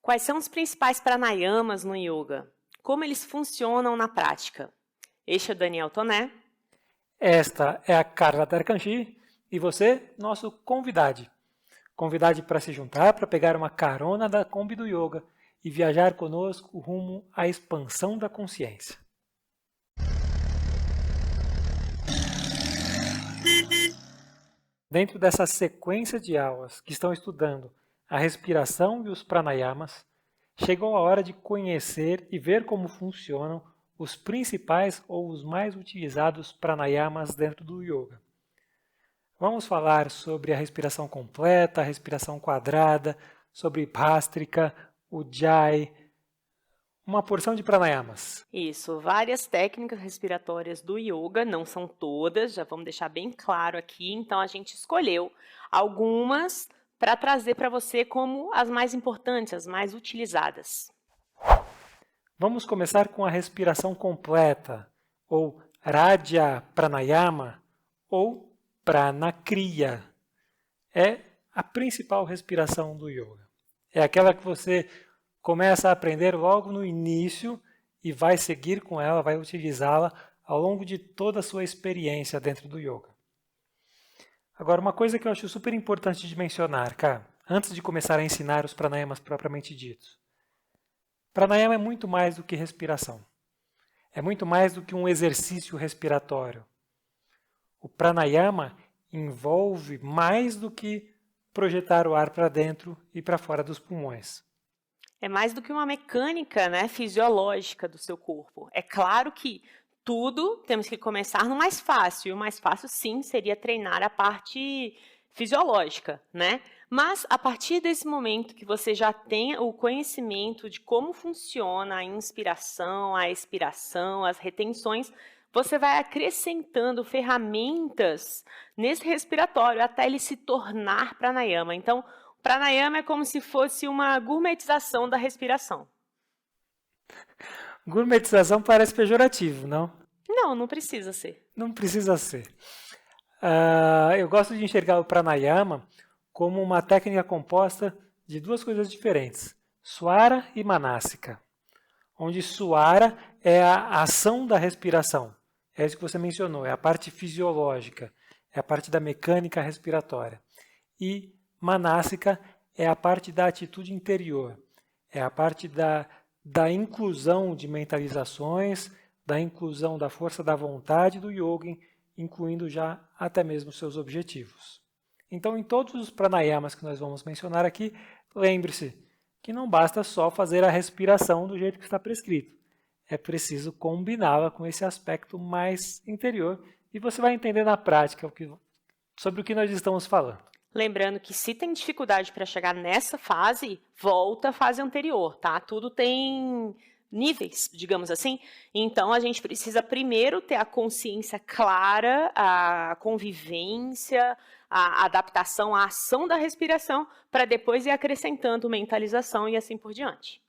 Quais são os principais pranayamas no yoga? Como eles funcionam na prática? Este é o Daniel Toné. Esta é a Carla Tarkanji e você, nosso convidado. Convidado para se juntar, para pegar uma carona da Kombi do Yoga e viajar conosco rumo à expansão da consciência. Dentro dessa sequência de aulas que estão estudando a respiração e os pranayamas, chegou a hora de conhecer e ver como funcionam os principais ou os mais utilizados pranayamas dentro do yoga. Vamos falar sobre a respiração completa, a respiração quadrada, sobre Bhastrika, Ujjayi, uma porção de pranayamas. Isso, várias técnicas respiratórias do yoga, não são todas, já vamos deixar bem claro aqui. Então, a gente escolheu algumas para trazer para você como as mais importantes, as mais utilizadas. Vamos começar com a respiração completa, ou Rajya Pranayama, ou Pranakriya. É a principal respiração do yoga. É aquela que você começa a aprender logo no início e vai seguir com ela, vai utilizá-la ao longo de toda a sua experiência dentro do yoga. Agora, uma coisa que eu acho super importante de mencionar, cara, antes de começar a ensinar os pranayamas propriamente ditos. Pranayama é muito mais do que respiração. É muito mais do que um exercício respiratório. O pranayama envolve mais do que projetar o ar para dentro e para fora dos pulmões. É mais do que uma mecânica, né, fisiológica do seu corpo. É claro que tudo temos que começar no mais fácil. E o mais fácil, sim, seria treinar a parte fisiológica, né? Mas a partir desse momento que você já tem o conhecimento de como funciona a inspiração, a expiração, as retenções, você vai acrescentando ferramentas nesse respiratório até ele se tornar pranayama. Então, pranayama é como se fosse uma gourmetização da respiração. Gourmetização parece pejorativo, não? Não, não precisa ser. Não precisa ser. Eu gosto de enxergar o pranayama como uma técnica composta de duas coisas diferentes, Swara e Manasika. Onde Swara é a ação da respiração. É isso que você mencionou, é a parte fisiológica, é a parte da mecânica respiratória. E Manasika é a parte da atitude interior, é a parte da inclusão de mentalizações, da inclusão da força da vontade do yogin, incluindo já até mesmo seus objetivos. Então, em todos os pranayamas que nós vamos mencionar aqui, lembre-se que não basta só fazer a respiração do jeito que está prescrito. É preciso combiná-la com esse aspecto mais interior e você vai entender na prática sobre o que nós estamos falando. Lembrando que se tem dificuldade para chegar nessa fase, volta à fase anterior, tá? Tudo tem níveis, digamos assim. Então, a gente precisa primeiro ter a consciência clara, a convivência, a adaptação, a ação da respiração, para depois ir acrescentando mentalização e assim por diante.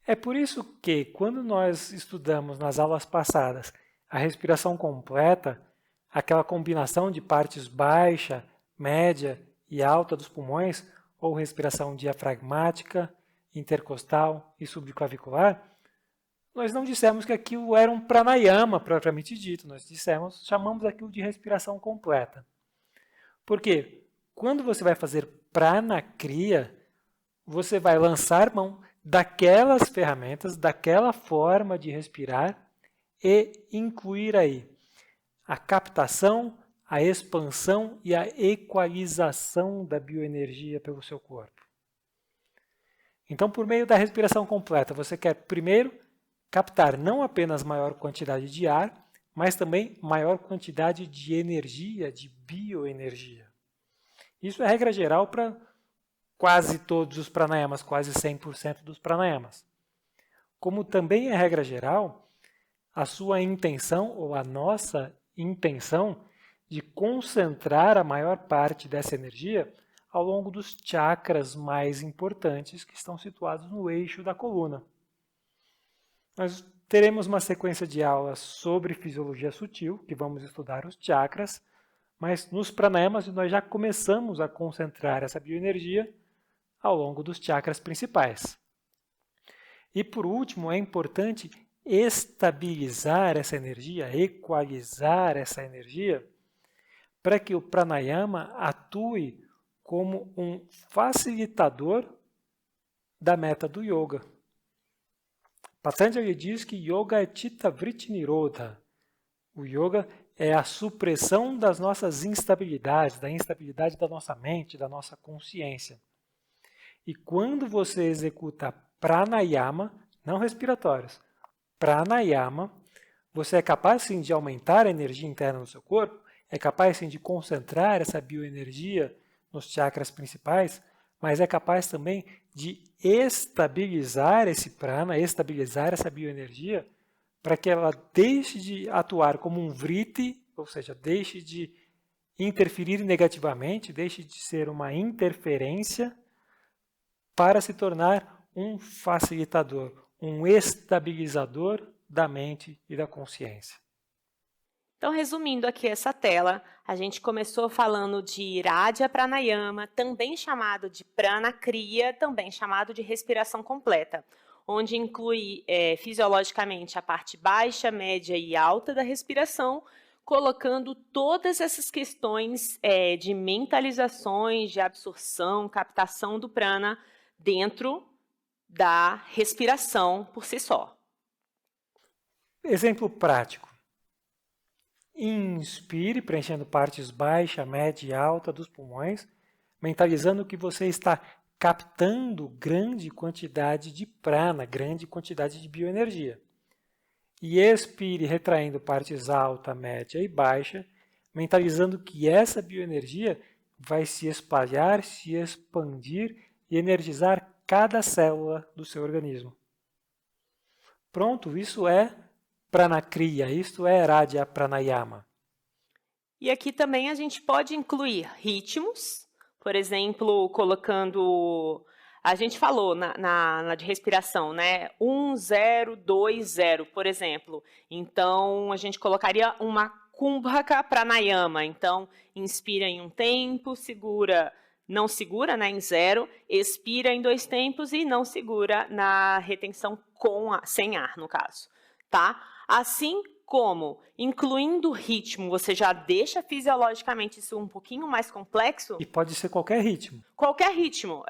É por isso que, quando nós estudamos nas aulas passadas a respiração completa, aquela combinação de partes baixa, média e alta dos pulmões, ou respiração diafragmática, intercostal e subclavicular, nós não dissemos que aquilo era um pranayama propriamente dito, nós chamamos aquilo de respiração completa. Porque quando você vai fazer pranakriya, você vai lançar mão daquelas ferramentas, daquela forma de respirar e incluir aí a captação, a expansão e a equalização da bioenergia pelo seu corpo. Então, por meio da respiração completa, você quer primeiro captar não apenas maior quantidade de ar, mas também maior quantidade de energia, de bioenergia. Isso é regra geral para quase todos os pranayamas, quase 100% dos pranayamas. Como também é regra geral, a sua intenção ou a nossa intenção de concentrar a maior parte dessa energia ao longo dos chakras mais importantes que estão situados no eixo da coluna. Nós teremos uma sequência de aulas sobre fisiologia sutil, que vamos estudar os chakras, mas nos pranayamas nós já começamos a concentrar essa bioenergia ao longo dos chakras principais. E por último, é importante estabilizar essa energia, equalizar essa energia, para que o pranayama atue como um facilitador da meta do yoga. Patanjali diz que yoga é chitta vritti nirodha. O yoga é a supressão das nossas instabilidades, da instabilidade da nossa mente, da nossa consciência. E quando você executa pranayama, não respiratórios, pranayama, você é capaz sim de aumentar a energia interna no seu corpo, é capaz sim de concentrar essa bioenergia nos chakras principais, mas é capaz também de estabilizar esse prana, estabilizar essa bioenergia, para que ela deixe de atuar como um vritti, ou seja, deixe de interferir negativamente, deixe de ser uma interferência, para se tornar um facilitador, um estabilizador da mente e da consciência. Então, resumindo aqui essa tela, a gente começou falando de Irádya Pranayama, também chamado de Prana Kriya, também chamado de respiração completa, onde inclui fisiologicamente a parte baixa, média e alta da respiração, colocando todas essas questões de mentalizações, de absorção, captação do prana dentro da respiração por si só. Exemplo prático. Inspire, preenchendo partes baixa, média e alta dos pulmões, mentalizando que você está captando grande quantidade de prana, grande quantidade de bioenergia. E expire, retraindo partes alta, média e baixa, mentalizando que essa bioenergia vai se espalhar, se expandir e energizar cada célula do seu organismo. Pronto, isso é Prana Kriya, isto é Irádya Pranayama. E aqui também a gente pode incluir ritmos, por exemplo, colocando... A gente falou na de respiração, né? 1, 0, 2, 0, por exemplo. Então, a gente colocaria uma Kumbhaka Pranayama. Então, inspira em um tempo, segura, não segura, né, em 0, expira em 2 tempos e não segura na retenção sem ar, no caso. Tá? Assim como, incluindo o ritmo, você já deixa fisiologicamente isso um pouquinho mais complexo. E pode ser qualquer ritmo. Qualquer ritmo.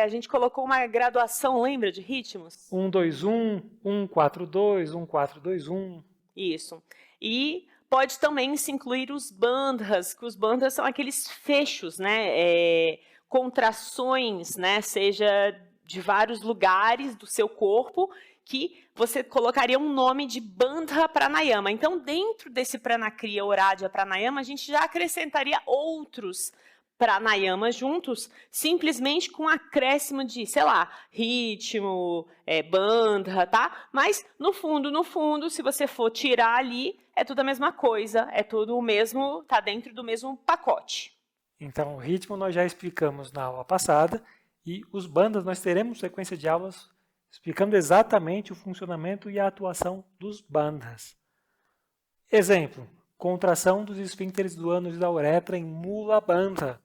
A gente colocou uma graduação, lembra, de ritmos? 1, 2, 1, 1, 4, 2, 1, 4, 2, 1. Isso. E pode também se incluir os bandhas, que os bandhas são aqueles fechos, né? Contrações, né? Seja de vários lugares do seu corpo, que você colocaria um nome de Bandha Pranayama. Então, dentro desse Prana Kriya Irádya Pranayama, a gente já acrescentaria outros pranayamas juntos, simplesmente com acréscimo de, sei lá, ritmo, bandha, tá? Mas, no fundo, se você for tirar ali, é tudo a mesma coisa, é tudo o mesmo, tá dentro do mesmo pacote. Então, o ritmo nós já explicamos na aula passada, e os bandhas nós teremos sequência de aulas explicando exatamente o funcionamento e a atuação dos bandhas. Exemplo, contração dos esfíncteres do ânus e da uretra em Mula Bandha.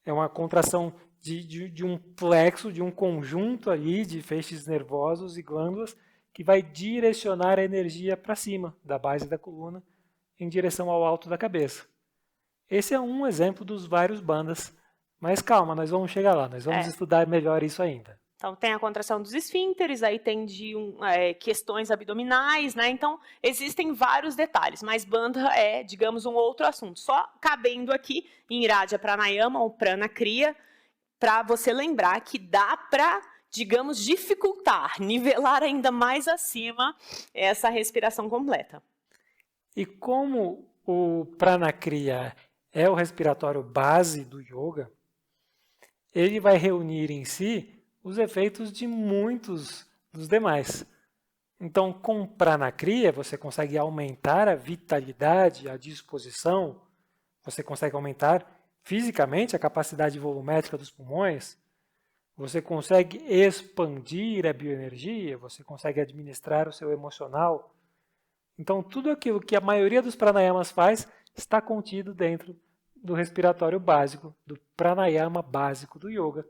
É uma contração de um plexo, de um conjunto ali de feixes nervosos e glândulas que vai direcionar a energia para cima, da base da coluna, em direção ao alto da cabeça. Esse é um exemplo dos vários bandhas, mas calma, nós vamos chegar lá, nós vamos estudar melhor isso ainda. Então, tem a contração dos esfíncteres, aí tem questões abdominais, né? Então, existem vários detalhes, mas bandha é, digamos, um outro assunto. Só cabendo aqui em Irádya Pranayama ou Prana Kriya, para você lembrar que dá para, digamos, dificultar, nivelar ainda mais acima essa respiração completa. E como o Prana Kriya é o respiratório base do yoga, ele vai reunir em si os efeitos de muitos dos demais. Então, com Prana Kriya, você consegue aumentar a vitalidade, a disposição, você consegue aumentar fisicamente a capacidade volumétrica dos pulmões, você consegue expandir a bioenergia, você consegue administrar o seu emocional. Então, tudo aquilo que a maioria dos pranayamas faz está contido dentro do respiratório básico, do pranayama básico do yoga,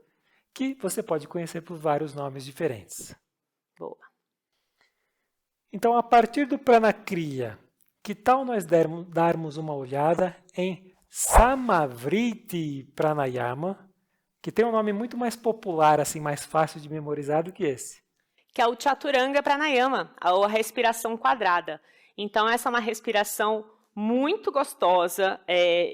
que você pode conhecer por vários nomes diferentes. Boa. Então, a partir do Pranakriya, que tal nós darmos uma olhada em Samavriti Pranayama, que tem um nome muito mais popular, assim, mais fácil de memorizar do que esse. Que é o Chaturanga Pranayama, ou a respiração quadrada. Então, essa é uma respiração muito gostosa,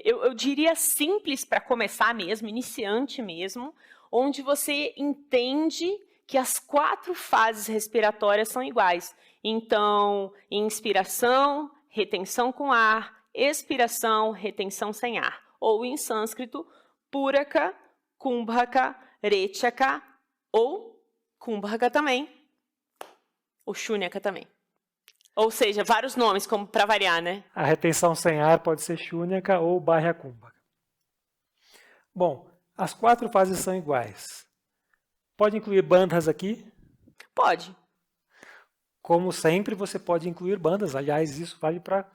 eu diria simples para começar mesmo, iniciante mesmo, onde você entende que as 4 fases respiratórias são iguais. Então, inspiração, retenção com ar, expiração, retenção sem ar. Ou em sânscrito, Puraka, Kumbhaka, Rechaka ou Kumbhaka também, ou Shunyaka também. Ou seja, vários nomes, como para variar, né? A retenção sem ar pode ser Shunyaka ou Bahya Kumbhaka. Bom, as 4 fases são iguais. Pode incluir bandhas aqui? Pode. Como sempre, você pode incluir bandhas. Aliás, isso vale para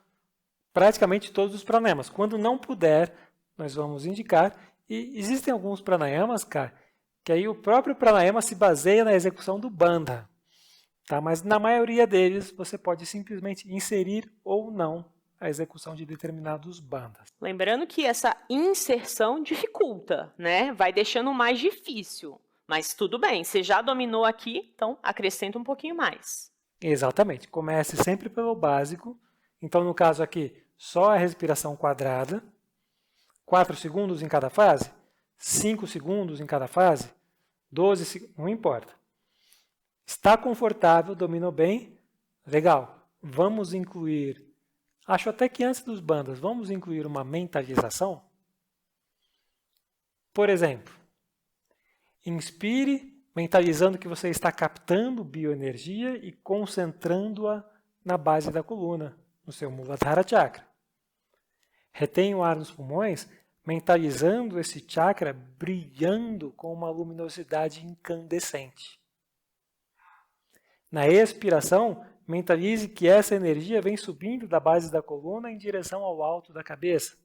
praticamente todos os pranayamas. Quando não puder, nós vamos indicar. E existem alguns pranayamas, cara, que aí o próprio pranayama se baseia na execução do bandha. Tá? Mas na maioria deles, você pode simplesmente inserir ou não a execução de determinados bandhas. Lembrando que essa inserção dificulta, né? Vai deixando mais difícil. Mas tudo bem, você já dominou aqui, então acrescenta um pouquinho mais. Exatamente. Comece sempre pelo básico. Então, no caso aqui, só a respiração quadrada. 4 segundos em cada fase? 5 segundos em cada fase? 12 segundos? Não importa. Está confortável, dominou bem? Legal. Vamos incluir, acho até que antes dos bandhas, vamos incluir uma mentalização? Por exemplo, inspire, mentalizando que você está captando bioenergia e concentrando-a na base da coluna, no seu Muladhara Chakra. Retenha o ar nos pulmões, mentalizando esse chakra brilhando com uma luminosidade incandescente. Na expiração, mentalize que essa energia vem subindo da base da coluna em direção ao alto da cabeça.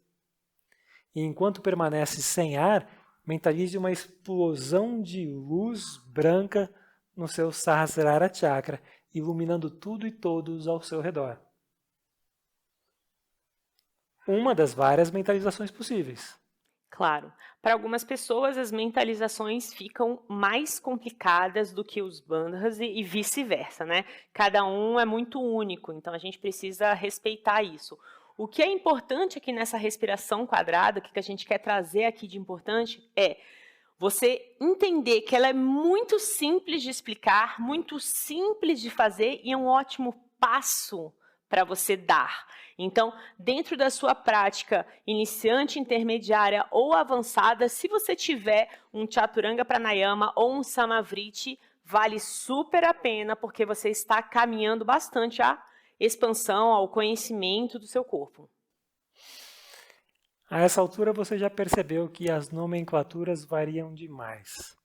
E enquanto permanece sem ar, mentalize uma explosão de luz branca no seu Sahasrara Chakra, iluminando tudo e todos ao seu redor. Uma das várias mentalizações possíveis. Claro, para algumas pessoas as mentalizações ficam mais complicadas do que os bandhas e vice-versa, né? Cada um é muito único, então a gente precisa respeitar isso. O que é importante aqui nessa respiração quadrada, o que a gente quer trazer aqui de importante é você entender que ela é muito simples de explicar, muito simples de fazer e é um ótimo passo para você dar. Então, dentro da sua prática iniciante, intermediária ou avançada, se você tiver um Chaturanga Pranayama ou um Samavriti, vale super a pena, porque você está caminhando bastante à expansão, ao conhecimento do seu corpo. A essa altura você já percebeu que as nomenclaturas variam demais.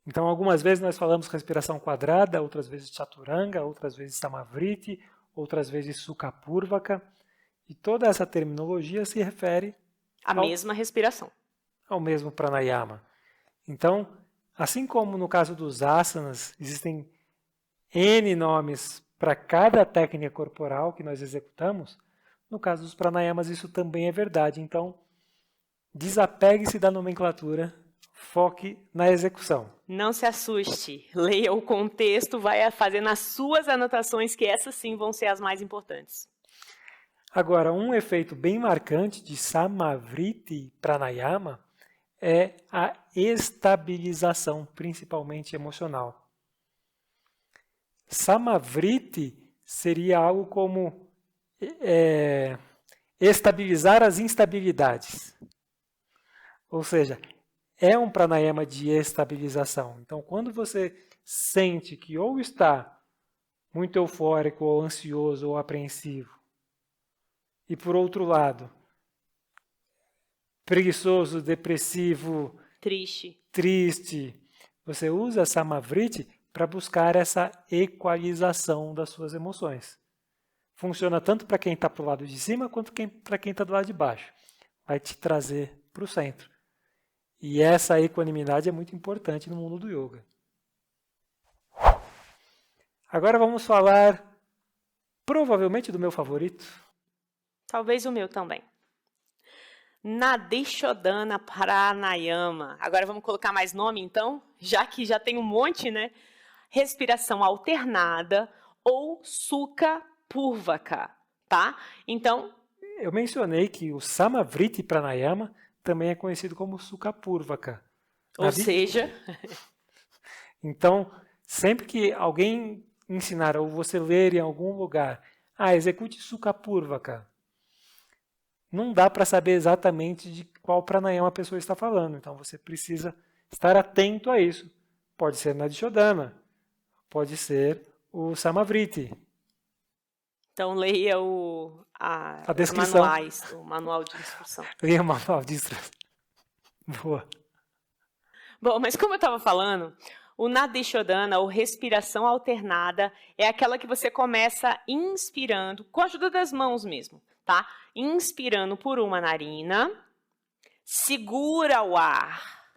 Então, algumas vezes nós falamos respiração quadrada, outras vezes Chaturanga, outras vezes Samavriti, outras vezes Sukhapurvaka, e toda essa terminologia se refere à mesma respiração, ao mesmo pranayama. Então, assim como no caso dos asanas, existem N nomes para cada técnica corporal que nós executamos, no caso dos pranayamas isso também é verdade. Então, desapegue-se da nomenclatura, foque na execução. Não se assuste, leia o contexto, vai fazendo as suas anotações, que essas sim vão ser as mais importantes. Agora, um efeito bem marcante de Samavriti Pranayama é a estabilização, principalmente emocional. Samavriti seria algo como estabilizar as instabilidades. Ou seja, é um pranayama de estabilização. Então, quando você sente que ou está muito eufórico, ou ansioso, ou apreensivo, e por outro lado, preguiçoso, depressivo, triste, você usa Samavriti para buscar essa equalização das suas emoções. Funciona tanto para quem está para o lado de cima, quanto para quem está do lado de baixo. Vai te trazer para o centro. E essa equanimidade é muito importante no mundo do yoga. Agora vamos falar provavelmente do meu favorito. Talvez o meu também. Nadishodhana Pranayama. Agora vamos colocar mais nome, então? Já que já tem um monte, né? Respiração alternada ou Sukha Purvaka, tá? Então, Eu mencionei que o Samavriti Pranayama também é conhecido como Sukha Purvaka. ou seja, Então, sempre que alguém ensinar ou você ler em algum lugar, execute Sukha Purvaka, não dá para saber exatamente de qual pranayama a pessoa está falando. Então, você precisa estar atento a isso. Pode ser Nadishodhana, pode ser o Samavriti. então leia A os descrição. manuais, o manual de instrução. Leia o manual de instrução. Boa. Bom, mas como eu estava falando, o Nadishodhana, ou respiração alternada, é aquela que você começa inspirando, com a ajuda das mãos mesmo, tá? Inspirando por uma narina, segura o ar,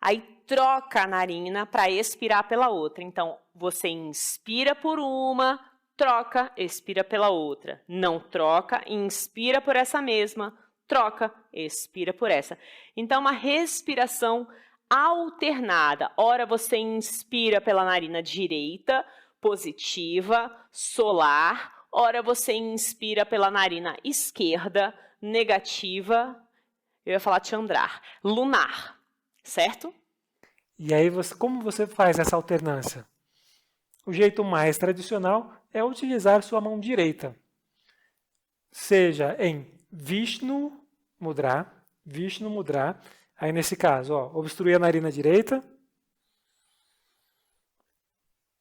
aí troca a narina para expirar pela outra. Então, você inspira por uma, troca, expira pela outra. Não troca, inspira por essa mesma, troca, expira por essa. Então, uma respiração alternada. Ora você inspira pela narina direita, positiva, solar. Ora você inspira pela narina esquerda, negativa. Eu ia falar Chandrar, lunar, certo? E aí, como você faz essa alternância? O jeito mais tradicional é utilizar sua mão direita. Seja em Vishnu Mudra, aí nesse caso, obstruir a narina direita,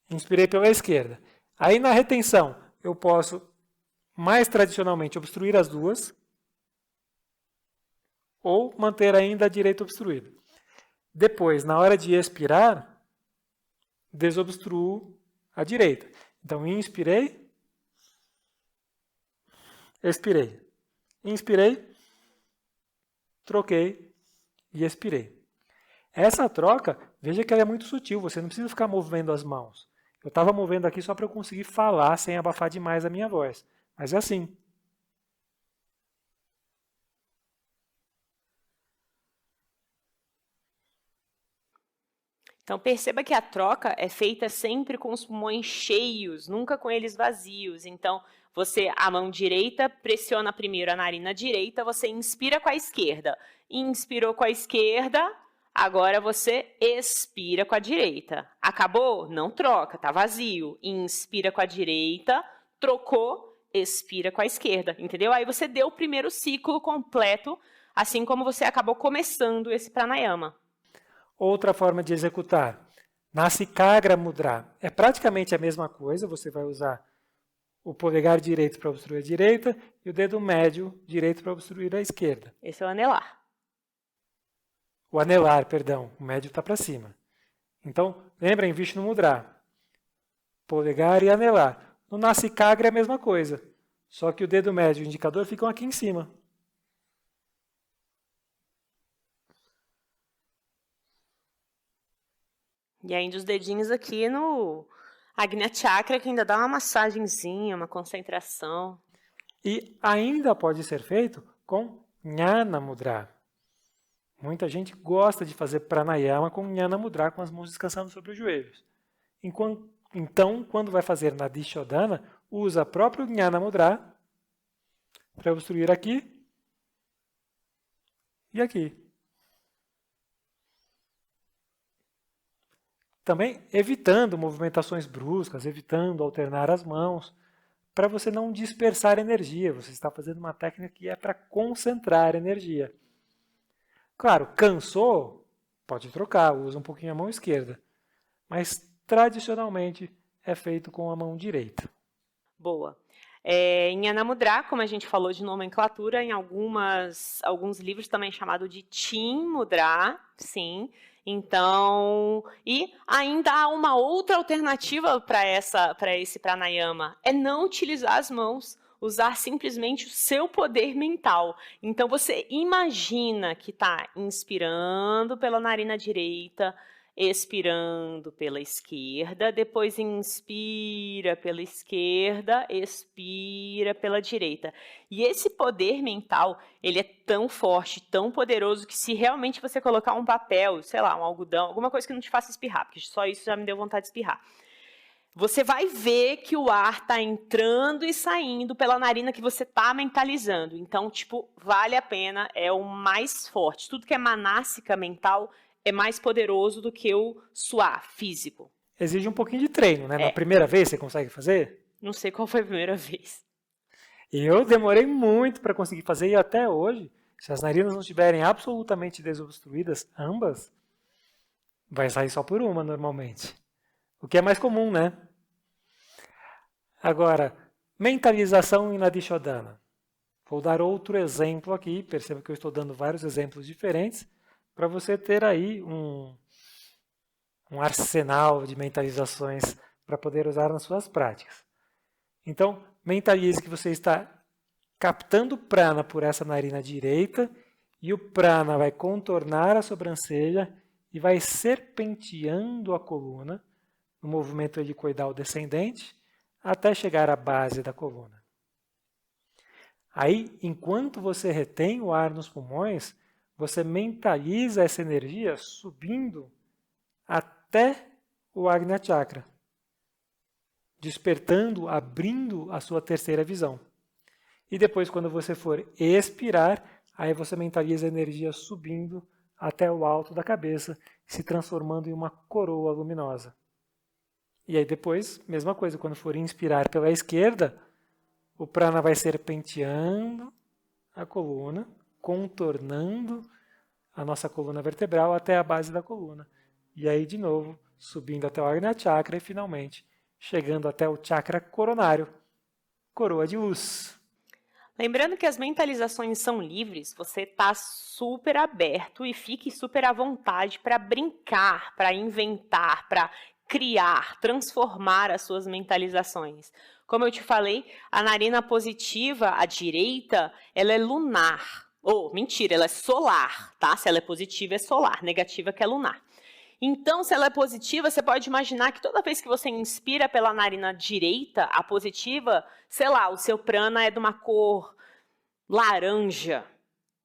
inspirei pela esquerda. Aí na retenção, eu posso, mais tradicionalmente, obstruir as duas, ou manter ainda a direita obstruída. Depois, na hora de expirar, desobstruo a direita. Então, inspirei, expirei. Inspirei, troquei e expirei. Essa troca, veja que ela é muito sutil, você não precisa ficar movendo as mãos. Eu estava movendo aqui só para eu conseguir falar sem abafar demais a minha voz. Mas é assim. Então perceba que a troca é feita sempre com os pulmões cheios, nunca com eles vazios. Então a mão direita pressiona primeiro a narina direita, você inspira com a esquerda. Inspirou com a esquerda, agora você expira com a direita. Acabou? Não troca, tá vazio. Inspira com a direita, trocou, expira com a esquerda, entendeu? Aí você deu o primeiro ciclo completo, assim como você acabou começando esse pranayama. Outra forma de executar, Nasikagra Mudra. É praticamente a mesma coisa, você vai usar o polegar direito para obstruir a direita e o dedo médio direito para obstruir a esquerda. Esse é o anelar. O anelar, perdão, o médio está para cima. Então, lembrem, Vishnu Mudra. Polegar e anelar. No Nasikagra é a mesma coisa, só que o dedo médio e o indicador ficam aqui em cima. E ainda os dedinhos aqui no Agnya Chakra, que ainda dá uma massagenzinha, uma concentração. E ainda pode ser feito com Jnana Mudra. Muita gente gosta de fazer pranayama com Jnana Mudra, com as mãos descansando sobre os joelhos. Então, quando vai fazer Nadishodhana, usa próprio Jnana Mudra para obstruir aqui e aqui. Também evitando movimentações bruscas, evitando alternar as mãos, para você não dispersar energia. Você está fazendo uma técnica que é para concentrar energia. Claro, cansou, pode trocar, usa um pouquinho a mão esquerda. Mas, tradicionalmente, é feito com a mão direita. Boa. Em Jnana Mudra, como a gente falou de nomenclatura, em alguns livros também chamado de Chin Mudra, sim. Então, e ainda há uma outra alternativa para esse pranayama, é não utilizar as mãos, usar simplesmente o seu poder mental. Então, você imagina que está inspirando pela narina direita, expirando pela esquerda, depois inspira pela esquerda, expira pela direita. E esse poder mental, ele é tão forte, tão poderoso, que se realmente você colocar um papel, sei lá, um algodão, alguma coisa que não te faça espirrar, porque só isso já me deu vontade de espirrar, você vai ver que o ar está entrando e saindo pela narina que você está mentalizando. Então, tipo, vale a pena, é o mais forte. Tudo que é manássica mental é mais poderoso do que o suar físico. Exige um pouquinho de treino, né? É. Na primeira vez você consegue fazer? Não sei qual foi a primeira vez. Eu demorei muito para conseguir fazer e até hoje, se as narinas não estiverem absolutamente desobstruídas, ambas, vai sair só por uma normalmente. O que é mais comum, né? Agora, mentalização em Nadishodhana. Vou dar outro exemplo aqui, perceba que eu estou dando vários exemplos diferentes, para você ter aí um arsenal de mentalizações para poder usar nas suas práticas. Então, mentalize que você está captando prana por essa narina direita e o prana vai contornar a sobrancelha e vai serpenteando a coluna no movimento helicoidal descendente até chegar à base da coluna. Aí, enquanto você retém o ar nos pulmões, você mentaliza essa energia subindo até o Agnya Chakra, despertando, abrindo a sua terceira visão. E depois, quando você for expirar, aí você mentaliza a energia subindo até o alto da cabeça, se transformando em uma coroa luminosa. E aí depois, mesma coisa, quando for inspirar pela esquerda, o prana vai serpenteando a coluna, contornando a nossa coluna vertebral até a base da coluna. E aí, de novo, subindo até o Agnya Chakra e, finalmente, chegando até o chakra coronário, coroa de luz. Lembrando que as mentalizações são livres, você está super aberto e fique super à vontade para brincar, para inventar, para criar, transformar as suas mentalizações. Como eu te falei, a narina positiva, à direita, ela é lunar. Mentira, ela é solar, tá? Se ela é positiva, é solar. Negativa, que é lunar. Então, se ela é positiva, você pode imaginar que toda vez que você inspira pela narina direita, a positiva, sei lá, o seu prana é de uma cor laranja,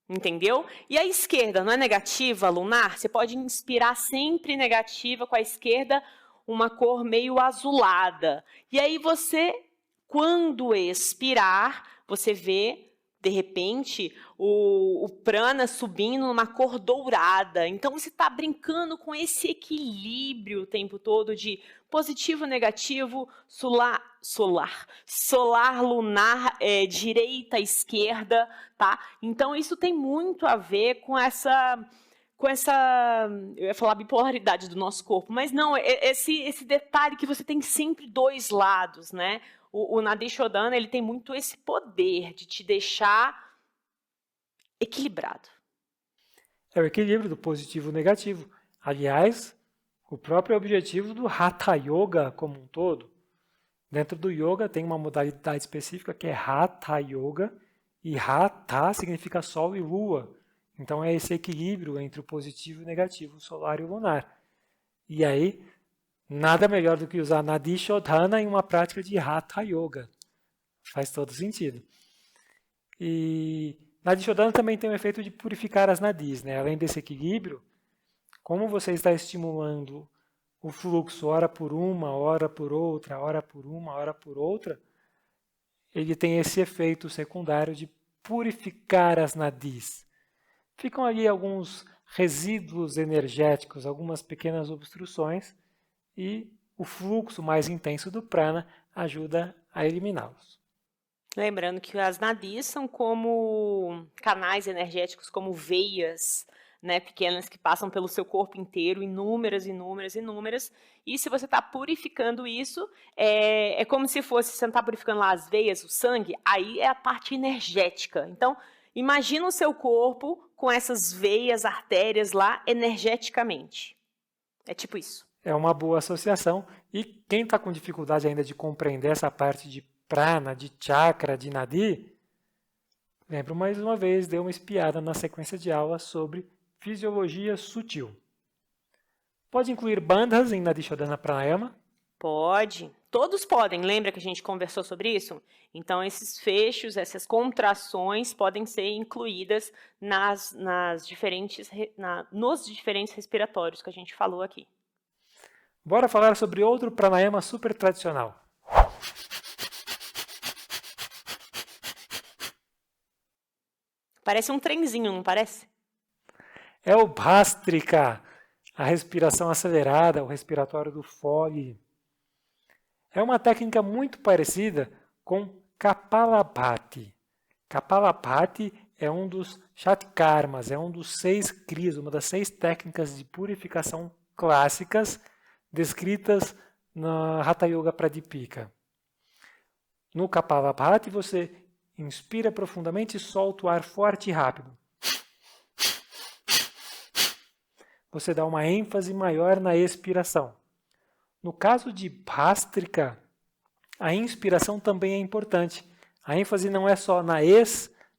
entendeu? E a esquerda não é negativa, lunar? Você pode inspirar sempre negativa com a esquerda, uma cor meio azulada. E aí você, quando expirar, você vê, de repente, o prana subindo numa cor dourada. Então, você está brincando com esse equilíbrio o tempo todo de positivo, negativo, solar, lunar, direita, esquerda, tá? Então, isso tem muito a ver com essa, eu ia falar bipolaridade do nosso corpo, mas não, esse detalhe que você tem sempre dois lados, né? O Nadishodhana, ele tem muito esse poder de te deixar equilibrado. É o equilíbrio do positivo e negativo. Aliás, o próprio objetivo do Hatha Yoga como um todo. Dentro do yoga tem uma modalidade específica que é Hatha Yoga, e Hatha significa sol e lua. Então é esse equilíbrio entre o positivo e o negativo, o solar e o lunar. E aí, nada melhor do que usar Nadishodhana em uma prática de Hatha Yoga. Faz todo sentido. E Nadishodhana também tem o efeito de purificar as nadis, né? Além desse equilíbrio, como você está estimulando o fluxo hora por uma, hora por outra, hora por uma, hora por outra, ele tem esse efeito secundário de purificar as nadis. Ficam ali alguns resíduos energéticos, algumas pequenas obstruções, e o fluxo mais intenso do prana ajuda a eliminá-los. Lembrando que as nadis são como canais energéticos, como veias, né, pequenas que passam pelo seu corpo inteiro, inúmeras. E se você está purificando isso, é como se fosse, você não está purificando lá as veias, o sangue, aí é a parte energética. Então, imagina o seu corpo com essas veias, artérias lá, energeticamente. É tipo isso. É uma boa associação. E quem está com dificuldade ainda de compreender essa parte de prana, de chakra, de nadi, lembro mais uma vez, dê uma espiada na sequência de aulas sobre fisiologia sutil. Pode incluir bandhas em Nadishodhana Pranayama. Pode. Todos podem. Lembra que a gente conversou sobre isso? Então, esses fechos, essas contrações podem ser incluídas nos diferentes respiratórios que a gente falou aqui. Bora falar sobre outro pranayama super tradicional. Parece um trenzinho, não parece? É o Bhastrika, a respiração acelerada, o respiratório do fole. É uma técnica muito parecida com Kapalabhati. Kapalabhati é um dos Shatkarmas, é um dos 6 Kriyas, uma das 6 técnicas de purificação clássicas descritas na Hatha Yoga Pradipika. No Kapalabhati você inspira profundamente e solta o ar forte e rápido. Você dá uma ênfase maior na expiração. No caso de Bhastrika, a inspiração também é importante. A ênfase não é só na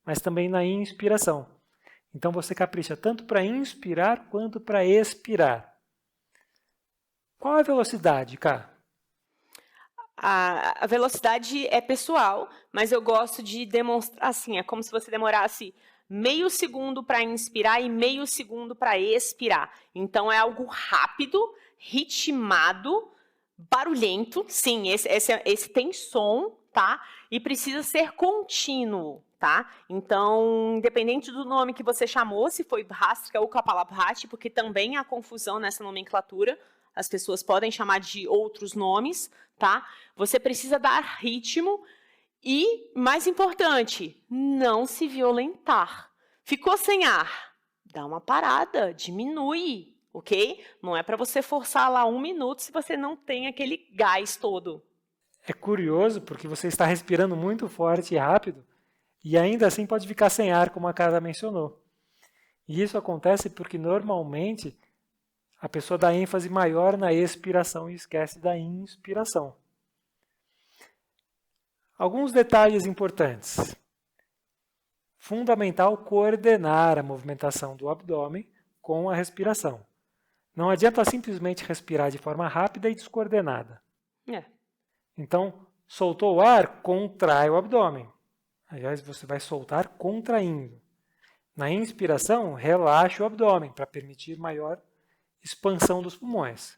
mas também na inspiração. Então você capricha tanto para inspirar quanto para expirar. Qual é a velocidade, Ká? A velocidade é pessoal, mas eu gosto de demonstrar assim, é como se você demorasse meio segundo para inspirar e meio segundo para expirar. Então é algo rápido, ritmado, barulhento. Sim, esse tem som, tá? E precisa ser contínuo, tá? Então, independente do nome que você chamou, se foi Bhastrika ou Kapalabhati, porque também há confusão nessa nomenclatura, as pessoas podem chamar de outros nomes, tá? Você precisa dar ritmo e, mais importante, não se violentar. Ficou sem ar? Dá uma parada, diminui, ok? Não é para você forçar lá 1 minuto se você não tem aquele gás todo. É curioso porque você está respirando muito forte e rápido e ainda assim pode ficar sem ar, como a Kara mencionou. E isso acontece porque normalmente a pessoa dá ênfase maior na expiração e esquece da inspiração. Alguns detalhes importantes. Fundamental coordenar a movimentação do abdômen com a respiração. Não adianta simplesmente respirar de forma rápida e descoordenada. Então, soltou o ar, contrai o abdômen. Aliás, você vai soltar contraindo. Na inspiração, relaxa o abdômen para permitir maior expansão dos pulmões.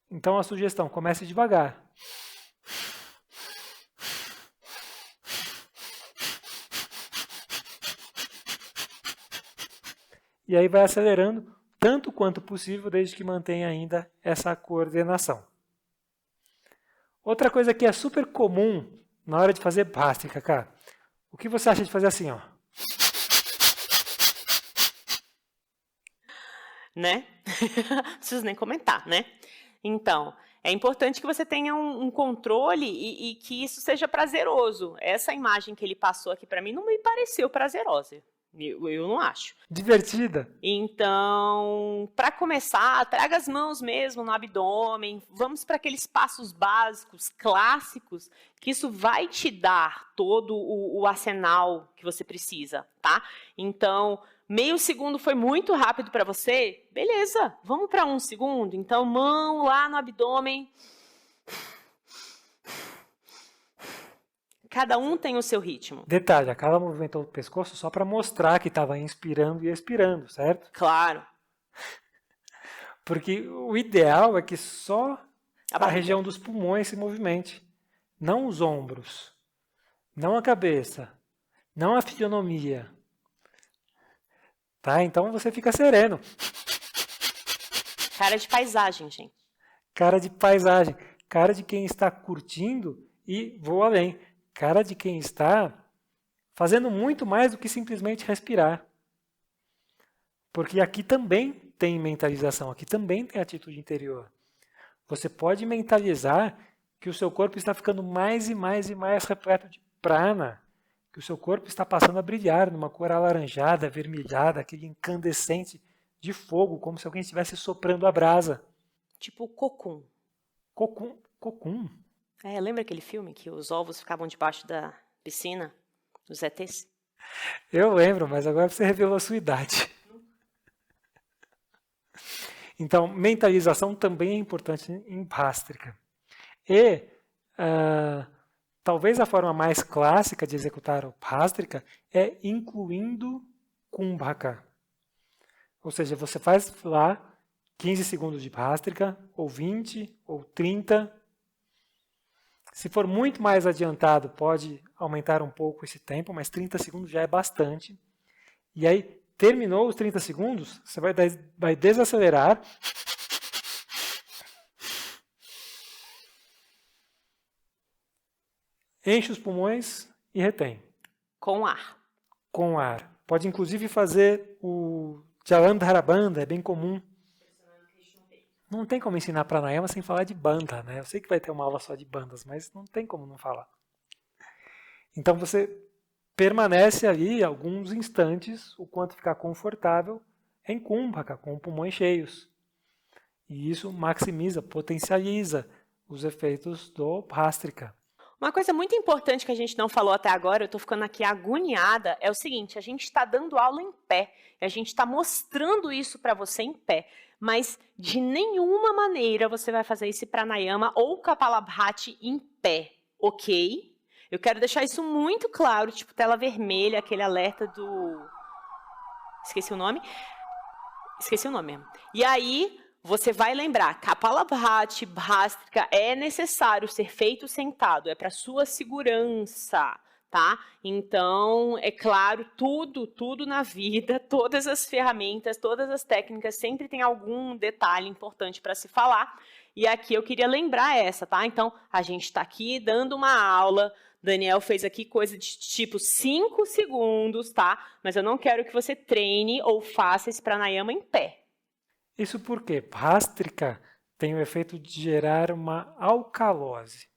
Então, a sugestão, comece devagar. E aí vai acelerando tanto quanto possível, desde que mantenha ainda essa coordenação. Outra coisa que é super comum na hora de fazer Bhastrika, cara. O que você acha de fazer assim, ó? Né? Não preciso nem comentar, né? Então, é importante que você tenha um controle e que isso seja prazeroso. Essa imagem que ele passou aqui para mim não me pareceu prazerosa. Eu não acho. Divertida. Então, para começar, traga as mãos mesmo no abdômen. Vamos para aqueles passos básicos, clássicos, que isso vai te dar todo o arsenal que você precisa, tá? Então, meio segundo foi muito rápido para você? Beleza, vamos para 1 segundo. Então, mão lá no abdômen. Cada um tem o seu ritmo. Detalhe, a Carla movimentou o pescoço só para mostrar que estava inspirando e expirando, certo? Claro. Porque o ideal é que só a região dos pulmões se movimente, não os ombros, não a cabeça, não a fisionomia. Tá? Então você fica sereno. Cara de paisagem, gente. Cara de paisagem, cara de quem está curtindo e vou além. Cara de quem está fazendo muito mais do que simplesmente respirar. Porque aqui também tem mentalização, aqui também tem atitude interior. Você pode mentalizar que o seu corpo está ficando mais e mais e mais repleto de prana, que o seu corpo está passando a brilhar numa cor alaranjada, avermelhada, aquele incandescente de fogo, como se alguém estivesse soprando a brasa. Tipo cocum. Cocum? Lembra aquele filme que os ovos ficavam debaixo da piscina, dos ETs? Eu lembro, mas agora você revelou a sua idade. Então, mentalização também é importante em Bhastrika. E talvez a forma mais clássica de executar o Bhastrika é incluindo Kumbhaka. Ou seja, você faz lá 15 segundos de Bhastrika, ou 20, ou 30. Se for muito mais adiantado, pode aumentar um pouco esse tempo, mas 30 segundos já é bastante. E aí, terminou os 30 segundos, você vai desacelerar. Enche os pulmões e retém. Com ar. Com ar. Pode inclusive fazer o Jalandhara Bandha, é bem comum. Não tem como ensinar pranayama sem falar de bandha, né? Eu sei que vai ter uma aula só de bandhas, mas não tem como não falar. Então você permanece ali alguns instantes, o quanto ficar confortável, em Kumbhaka, com pulmões cheios. E isso maximiza, potencializa os efeitos do Bhastrika. Uma coisa muito importante que a gente não falou até agora, eu estou ficando aqui agoniada, é o seguinte, a gente está dando aula em pé, a gente está mostrando isso para você em pé, mas de nenhuma maneira você vai fazer esse pranayama ou Kapalabhati em pé, ok? Eu quero deixar isso muito claro, tipo tela vermelha, aquele alerta do... Esqueci o nome mesmo. E aí... Você vai lembrar, Kapalabhati, Bhastrika, é necessário ser feito sentado, é para sua segurança, tá? Então, é claro, tudo na vida, todas as ferramentas, todas as técnicas, sempre tem algum detalhe importante para se falar. E aqui eu queria lembrar essa, tá? Então, a gente está aqui dando uma aula, Daniel fez aqui coisa de tipo 5 segundos, tá? Mas eu não quero que você treine ou faça esse pranayama em pé. Isso porque Bhastrika tem o efeito de gerar uma alcalose.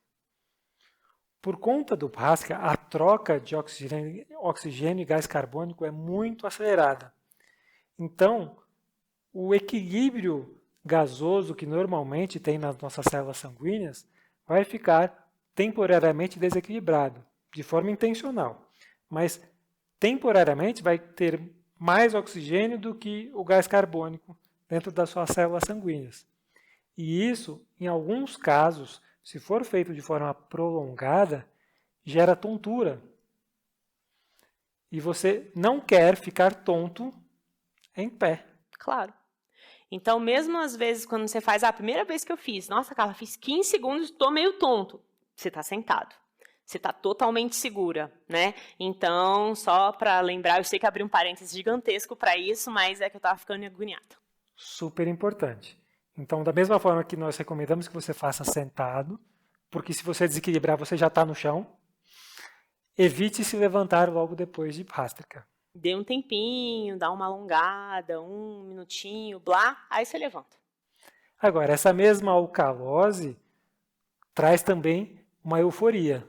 Por conta do Bhastrika, a troca de oxigênio e gás carbônico é muito acelerada. Então, o equilíbrio gasoso que normalmente tem nas nossas células sanguíneas vai ficar temporariamente desequilibrado, de forma intencional. Mas, temporariamente, vai ter mais oxigênio do que o gás carbônico dentro das suas células sanguíneas. E isso, em alguns casos, se for feito de forma prolongada, gera tontura. E você não quer ficar tonto em pé. Claro. Então, mesmo às vezes, quando você faz a primeira vez que eu fiz, nossa, Carla, fiz 15 segundos, estou meio tonto. Você está sentado. Você está totalmente segura, né? Então, só para lembrar, eu sei que abri um parênteses gigantesco para isso, mas é que eu estava ficando agoniada. Super importante. Então, da mesma forma que nós recomendamos que você faça sentado, porque se você desequilibrar, você já está no chão, evite se levantar logo depois de Bhastrika. Dê um tempinho, dá uma alongada, 1 minutinho, blá, aí você levanta. Agora, essa mesma alcalose traz também uma euforia.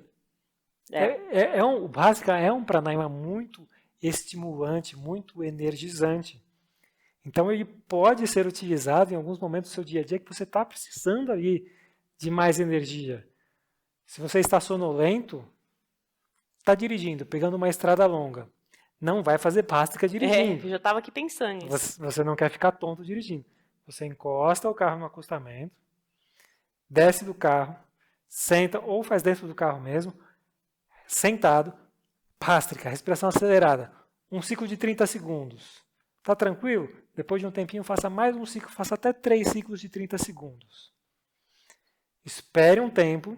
O Bhastrika é um pranayama muito estimulante, muito energizante. Então, ele pode ser utilizado em alguns momentos do seu dia a dia que você está precisando ali de mais energia. Se você está sonolento, está dirigindo, pegando uma estrada longa, não vai fazer Bhastrika dirigindo. Eu já estava aqui pensando nisso. Você não quer ficar tonto dirigindo. Você encosta o carro no acostamento, desce do carro, senta ou faz dentro do carro mesmo, sentado, Bhastrika, respiração acelerada, um ciclo de 30 segundos. Está tranquilo? Depois de um tempinho, faça mais um ciclo, faça até 3 ciclos de 30 segundos. Espere um tempo,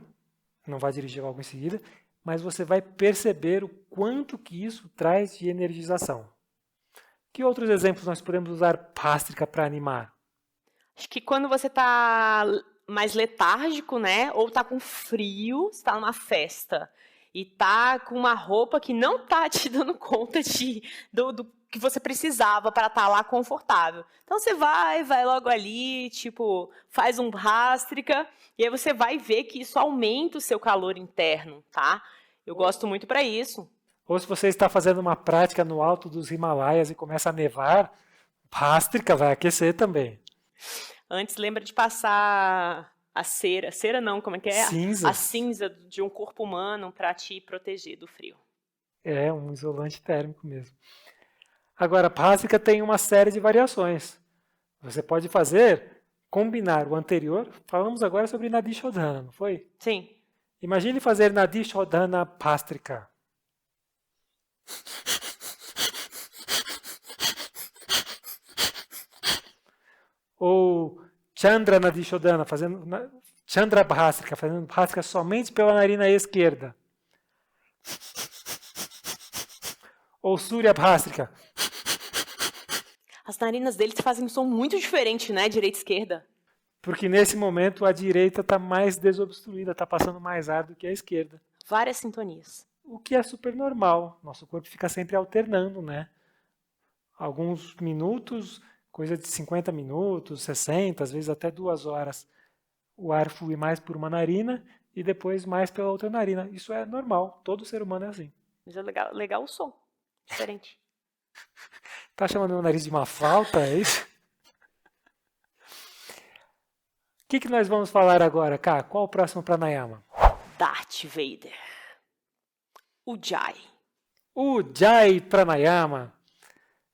não vai dirigir logo em seguida, mas você vai perceber o quanto que isso traz de energização. Que outros exemplos nós podemos usar Bhastrika para animar? Acho que quando você está mais letárgico, né? Ou está com frio, está numa festa e está com uma roupa que não está te dando conta do que você precisava para estar lá confortável. Então você vai logo ali, tipo, faz um Bhastrika e aí você vai ver que isso aumenta o seu calor interno, tá? Eu gosto muito para isso. Ou se você está fazendo uma prática no alto dos Himalaias e começa a nevar, Bhastrika vai aquecer também. Antes, lembra de passar a cera não, como é que é? Cinza. A cinza de um corpo humano para te proteger do frio. É um isolante térmico mesmo. Agora, Bhastrika tem uma série de variações. Você pode combinar o anterior. Falamos agora sobre Nadi Shodhana, não foi? Sim. Imagine fazer Nadi Shodhana Bhastrika. Ou Chandra Nadi Shodhana, Chandra Bhastrika, fazendo Bhastrika somente pela narina esquerda. Ou Surya Bhastrika. As narinas deles fazem um som muito diferente, né? Direita e esquerda. Porque nesse momento a direita está mais desobstruída, está passando mais ar do que a esquerda. Várias sintonias. O que é super normal. Nosso corpo fica sempre alternando, né? Alguns minutos, coisa de 50 minutos, 60, às vezes até 2 horas. O ar flui mais por uma narina e depois mais pela outra narina. Isso é normal, todo ser humano é assim. Mas é legal o som. Diferente. Tá chamando meu nariz de uma flauta, é isso? O que nós vamos falar agora, Ká? Qual o próximo pranayama? Darth Vader. Ujjayi. Ujjayi Pranayama.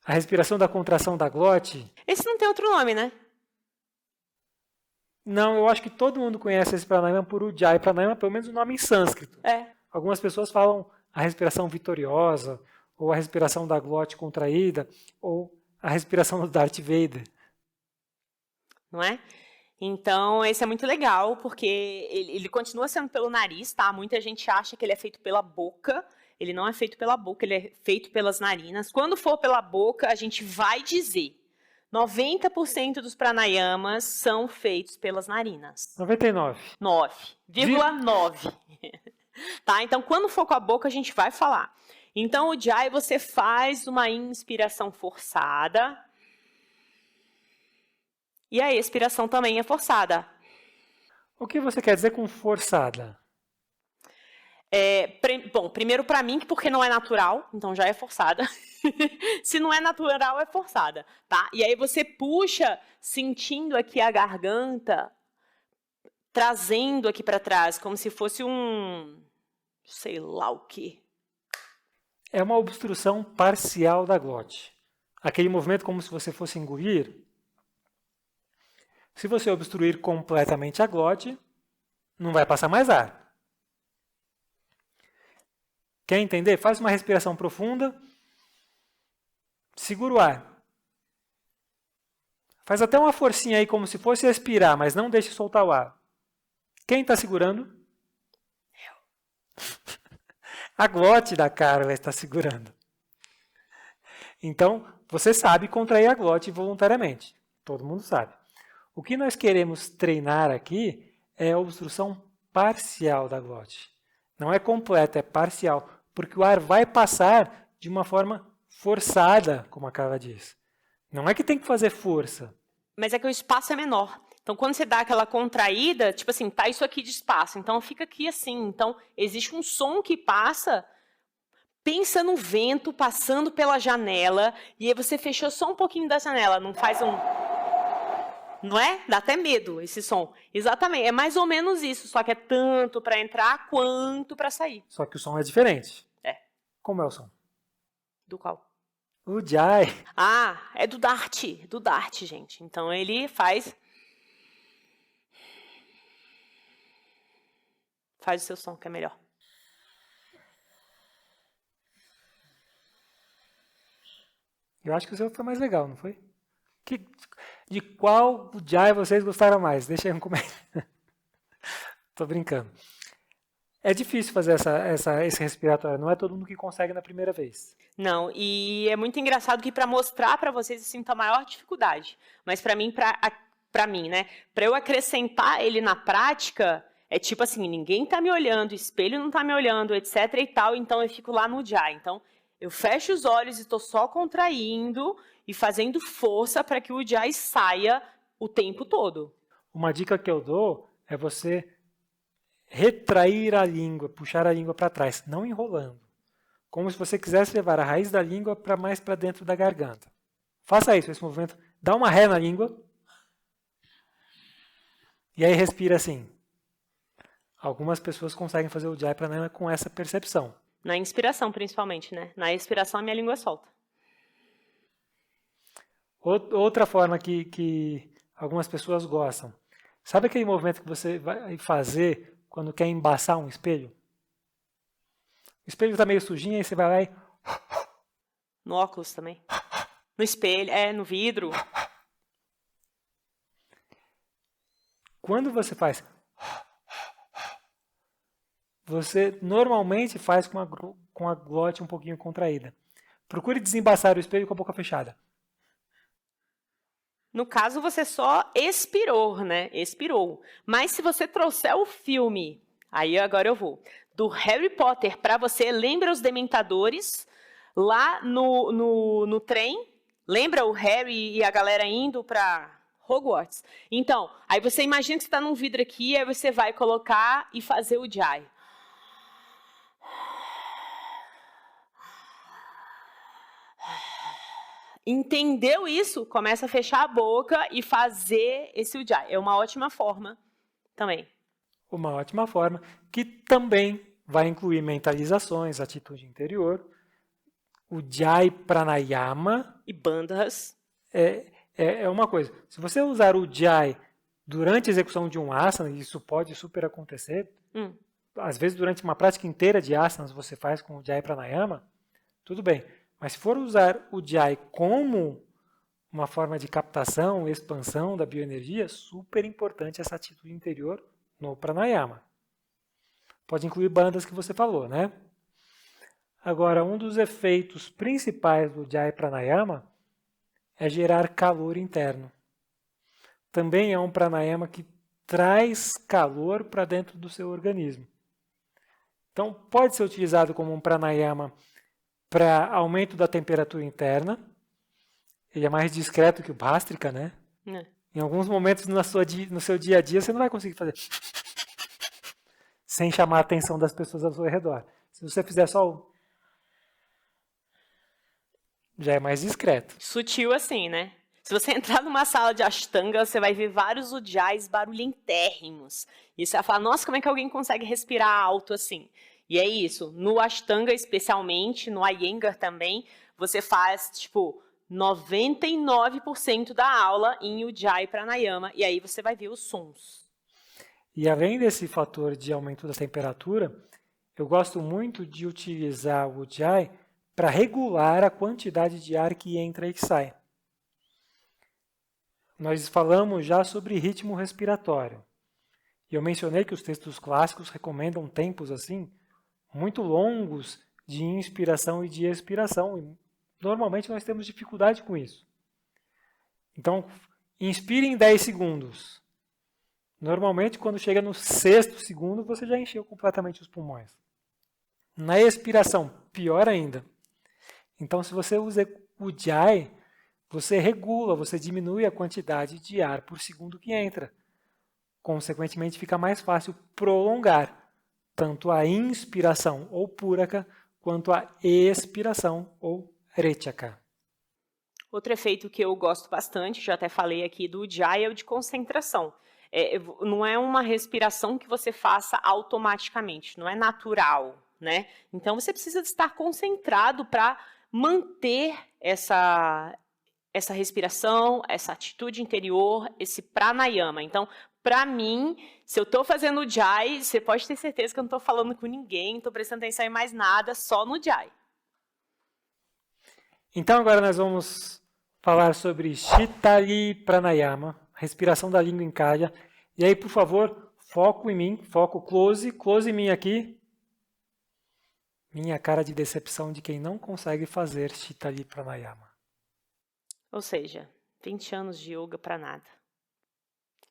A respiração da contração da glote. Esse não tem outro nome, né? Não, eu acho que todo mundo conhece esse pranayama por Ujjayi Pranayama, pelo menos o nome em sânscrito. É. Algumas pessoas falam a respiração vitoriosa, ou a respiração da glote contraída, ou a respiração do Darth Vader. Não é? Então, esse é muito legal, porque ele continua sendo pelo nariz, tá? Muita gente acha que ele é feito pela boca. Ele não é feito pela boca, ele é feito pelas narinas. Quando for pela boca, a gente vai dizer 90% dos pranayamas são feitos pelas narinas. 99. 9,9. Tá? Então, quando for com a boca, a gente vai falar. Então, o Ujjayi, você faz uma inspiração forçada. E a expiração também é forçada. O que você quer dizer com forçada? Bom, primeiro para mim, porque não é natural, então já é forçada. Se não é natural, é forçada, tá? E aí você puxa, sentindo aqui a garganta, trazendo aqui para trás, como se fosse sei lá o quê. É uma obstrução parcial da glote. Aquele movimento como se você fosse engolir. Se você obstruir completamente a glote, não vai passar mais ar. Quer entender? Faz uma respiração profunda, segura o ar. Faz até uma forcinha aí como se fosse expirar, mas não deixe soltar o ar. Quem está segurando? Eu. A glote da cara está segurando. Então, você sabe contrair a glote voluntariamente. Todo mundo sabe. O que nós queremos treinar aqui é a obstrução parcial da glote. Não é completa, é parcial. Porque o ar vai passar de uma forma forçada, como a Carla diz. Não é que tem que fazer força. Mas é que o espaço é menor. Então, quando você dá aquela contraída, tipo assim, tá isso aqui de espaço. Então, fica aqui assim. Então, existe um som que passa. Pensa no vento passando pela janela. E aí você fechou só um pouquinho da janela. Não faz um... Não é? Dá até medo esse som. Exatamente. É mais ou menos isso. Só que é tanto para entrar quanto para sair. Só que o som é diferente. É. Como é o som? Do qual? Ujjayi. Ah, é do Dart. Do Dart, gente. Então ele faz... Faz o seu som, que é melhor. Eu acho que o seu foi mais legal, não foi? De qual Ujjayi vocês gostaram mais? Deixa aí um comentário. Tô brincando. É difícil fazer esse respiratório. Não é todo mundo que consegue na primeira vez. Não, e é muito engraçado que para mostrar para vocês eu sinto a maior dificuldade. Mas para mim, né? Para eu acrescentar ele na prática, é tipo assim, ninguém tá me olhando, o espelho não tá me olhando, etc e tal, então eu fico lá no Ujjayi. Então, eu fecho os olhos e estou só contraindo e fazendo força para que o Ujjayi saia o tempo todo. Uma dica que eu dou é você retrair a língua, puxar a língua para trás, não enrolando. Como se você quisesse levar a raiz da língua para mais para dentro da garganta. Faça isso, esse movimento. Dá uma ré na língua. E aí respira assim. Algumas pessoas conseguem fazer o Ujjayi Pranayama com essa percepção. Na inspiração, principalmente, né? Na expiração, a minha língua solta. Outra forma que algumas pessoas gostam. Sabe aquele movimento que você vai fazer quando quer embaçar um espelho? O espelho está meio sujinho, aí você vai lá e... No óculos também. No espelho, no vidro. Quando você faz... Você normalmente faz com a glote um pouquinho contraída. Procure desembaçar o espelho com a boca fechada. No caso, você só expirou, né? Expirou. Mas se você trouxer o filme, aí agora eu vou, do Harry Potter para você, lembra os Dementadores lá no trem? Lembra o Harry e a galera indo para Hogwarts? Então, aí você imagina que você está num vidro aqui, aí você vai colocar e fazer o Jai. Entendeu isso? Começa a fechar a boca e fazer esse ujjayi. É uma ótima forma também. Uma ótima forma, que também vai incluir mentalizações, atitude interior, Ujjayi Pranayama. E bandhas. É uma coisa. Se você usar o Ujjayi durante a execução de um asana, isso pode super acontecer. Às vezes, durante uma prática inteira de asanas, você faz com o Ujjayi Pranayama, tudo bem. Mas se for usar o Ujjayi como uma forma de captação, expansão da bioenergia, super importante essa atitude interior no pranayama. Pode incluir bandas que você falou, né? Agora, um dos efeitos principais do Ujjayi Pranayama é gerar calor interno. Também é um pranayama que traz calor para dentro do seu organismo. Então, pode ser utilizado como um pranayama para aumento da temperatura interna. Ele é mais discreto que o Bhastrika, né? Em alguns momentos no seu dia a dia, você não vai conseguir fazer sem chamar a atenção das pessoas ao seu redor. Se você fizer só o... já é mais discreto. Sutil assim, né? Se você entrar numa sala de Ashtanga, você vai ver vários ujjayis barulhentérrimos. E você vai falar, nossa, como é que alguém consegue respirar alto assim? E é isso. No Ashtanga, especialmente, no Iyengar também, você faz, 99% da aula em Ujjayi Pranayama. E aí você vai ver os sons. E além desse fator de aumento da temperatura, eu gosto muito de utilizar o Ujjayi para regular a quantidade de ar que entra e que sai. Nós falamos já sobre ritmo respiratório. E eu mencionei que os textos clássicos recomendam tempos assim, muito longos de inspiração e de expiração. E normalmente nós temos dificuldade com isso. Então, inspire em 10 segundos. Normalmente, quando chega no 6º segundo, você já encheu completamente os pulmões. Na expiração, pior ainda. Então, se você usa o Ujjayi, você regula, você diminui a quantidade de ar por segundo que entra. Consequentemente, fica mais fácil prolongar tanto a inspiração, ou puraka, quanto a expiração, ou rechaka. Outro efeito que eu gosto bastante, já até falei aqui do Ujjayi, é o de concentração. Não é uma respiração que você faça automaticamente, não é natural, né? Então, você precisa estar concentrado para manter essa respiração, essa atitude interior, esse pranayama. Então, para mim, se eu estou fazendo o Ujjayi, você pode ter certeza que eu não estou falando com ninguém, não estou prestando atenção em mais nada, só no Ujjayi. Então, agora nós vamos falar sobre Shitali Pranayama, respiração da língua em calha. E aí, por favor, foco em mim, foco close em mim aqui. Minha cara de decepção de quem não consegue fazer Shitali Pranayama. Ou seja, 20 anos de yoga para nada.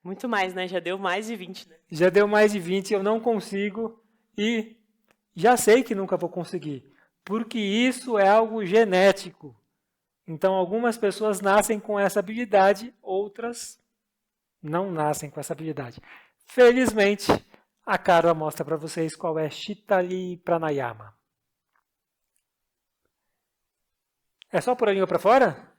Muito mais, né? Já deu mais de 20, né? Já deu mais de 20, eu não consigo e já sei que nunca vou conseguir, porque isso é algo genético. Então, algumas pessoas nascem com essa habilidade, outras não nascem com essa habilidade. Felizmente, a Carla mostra para vocês qual é Shitali Pranayama. É só por a língua para fora?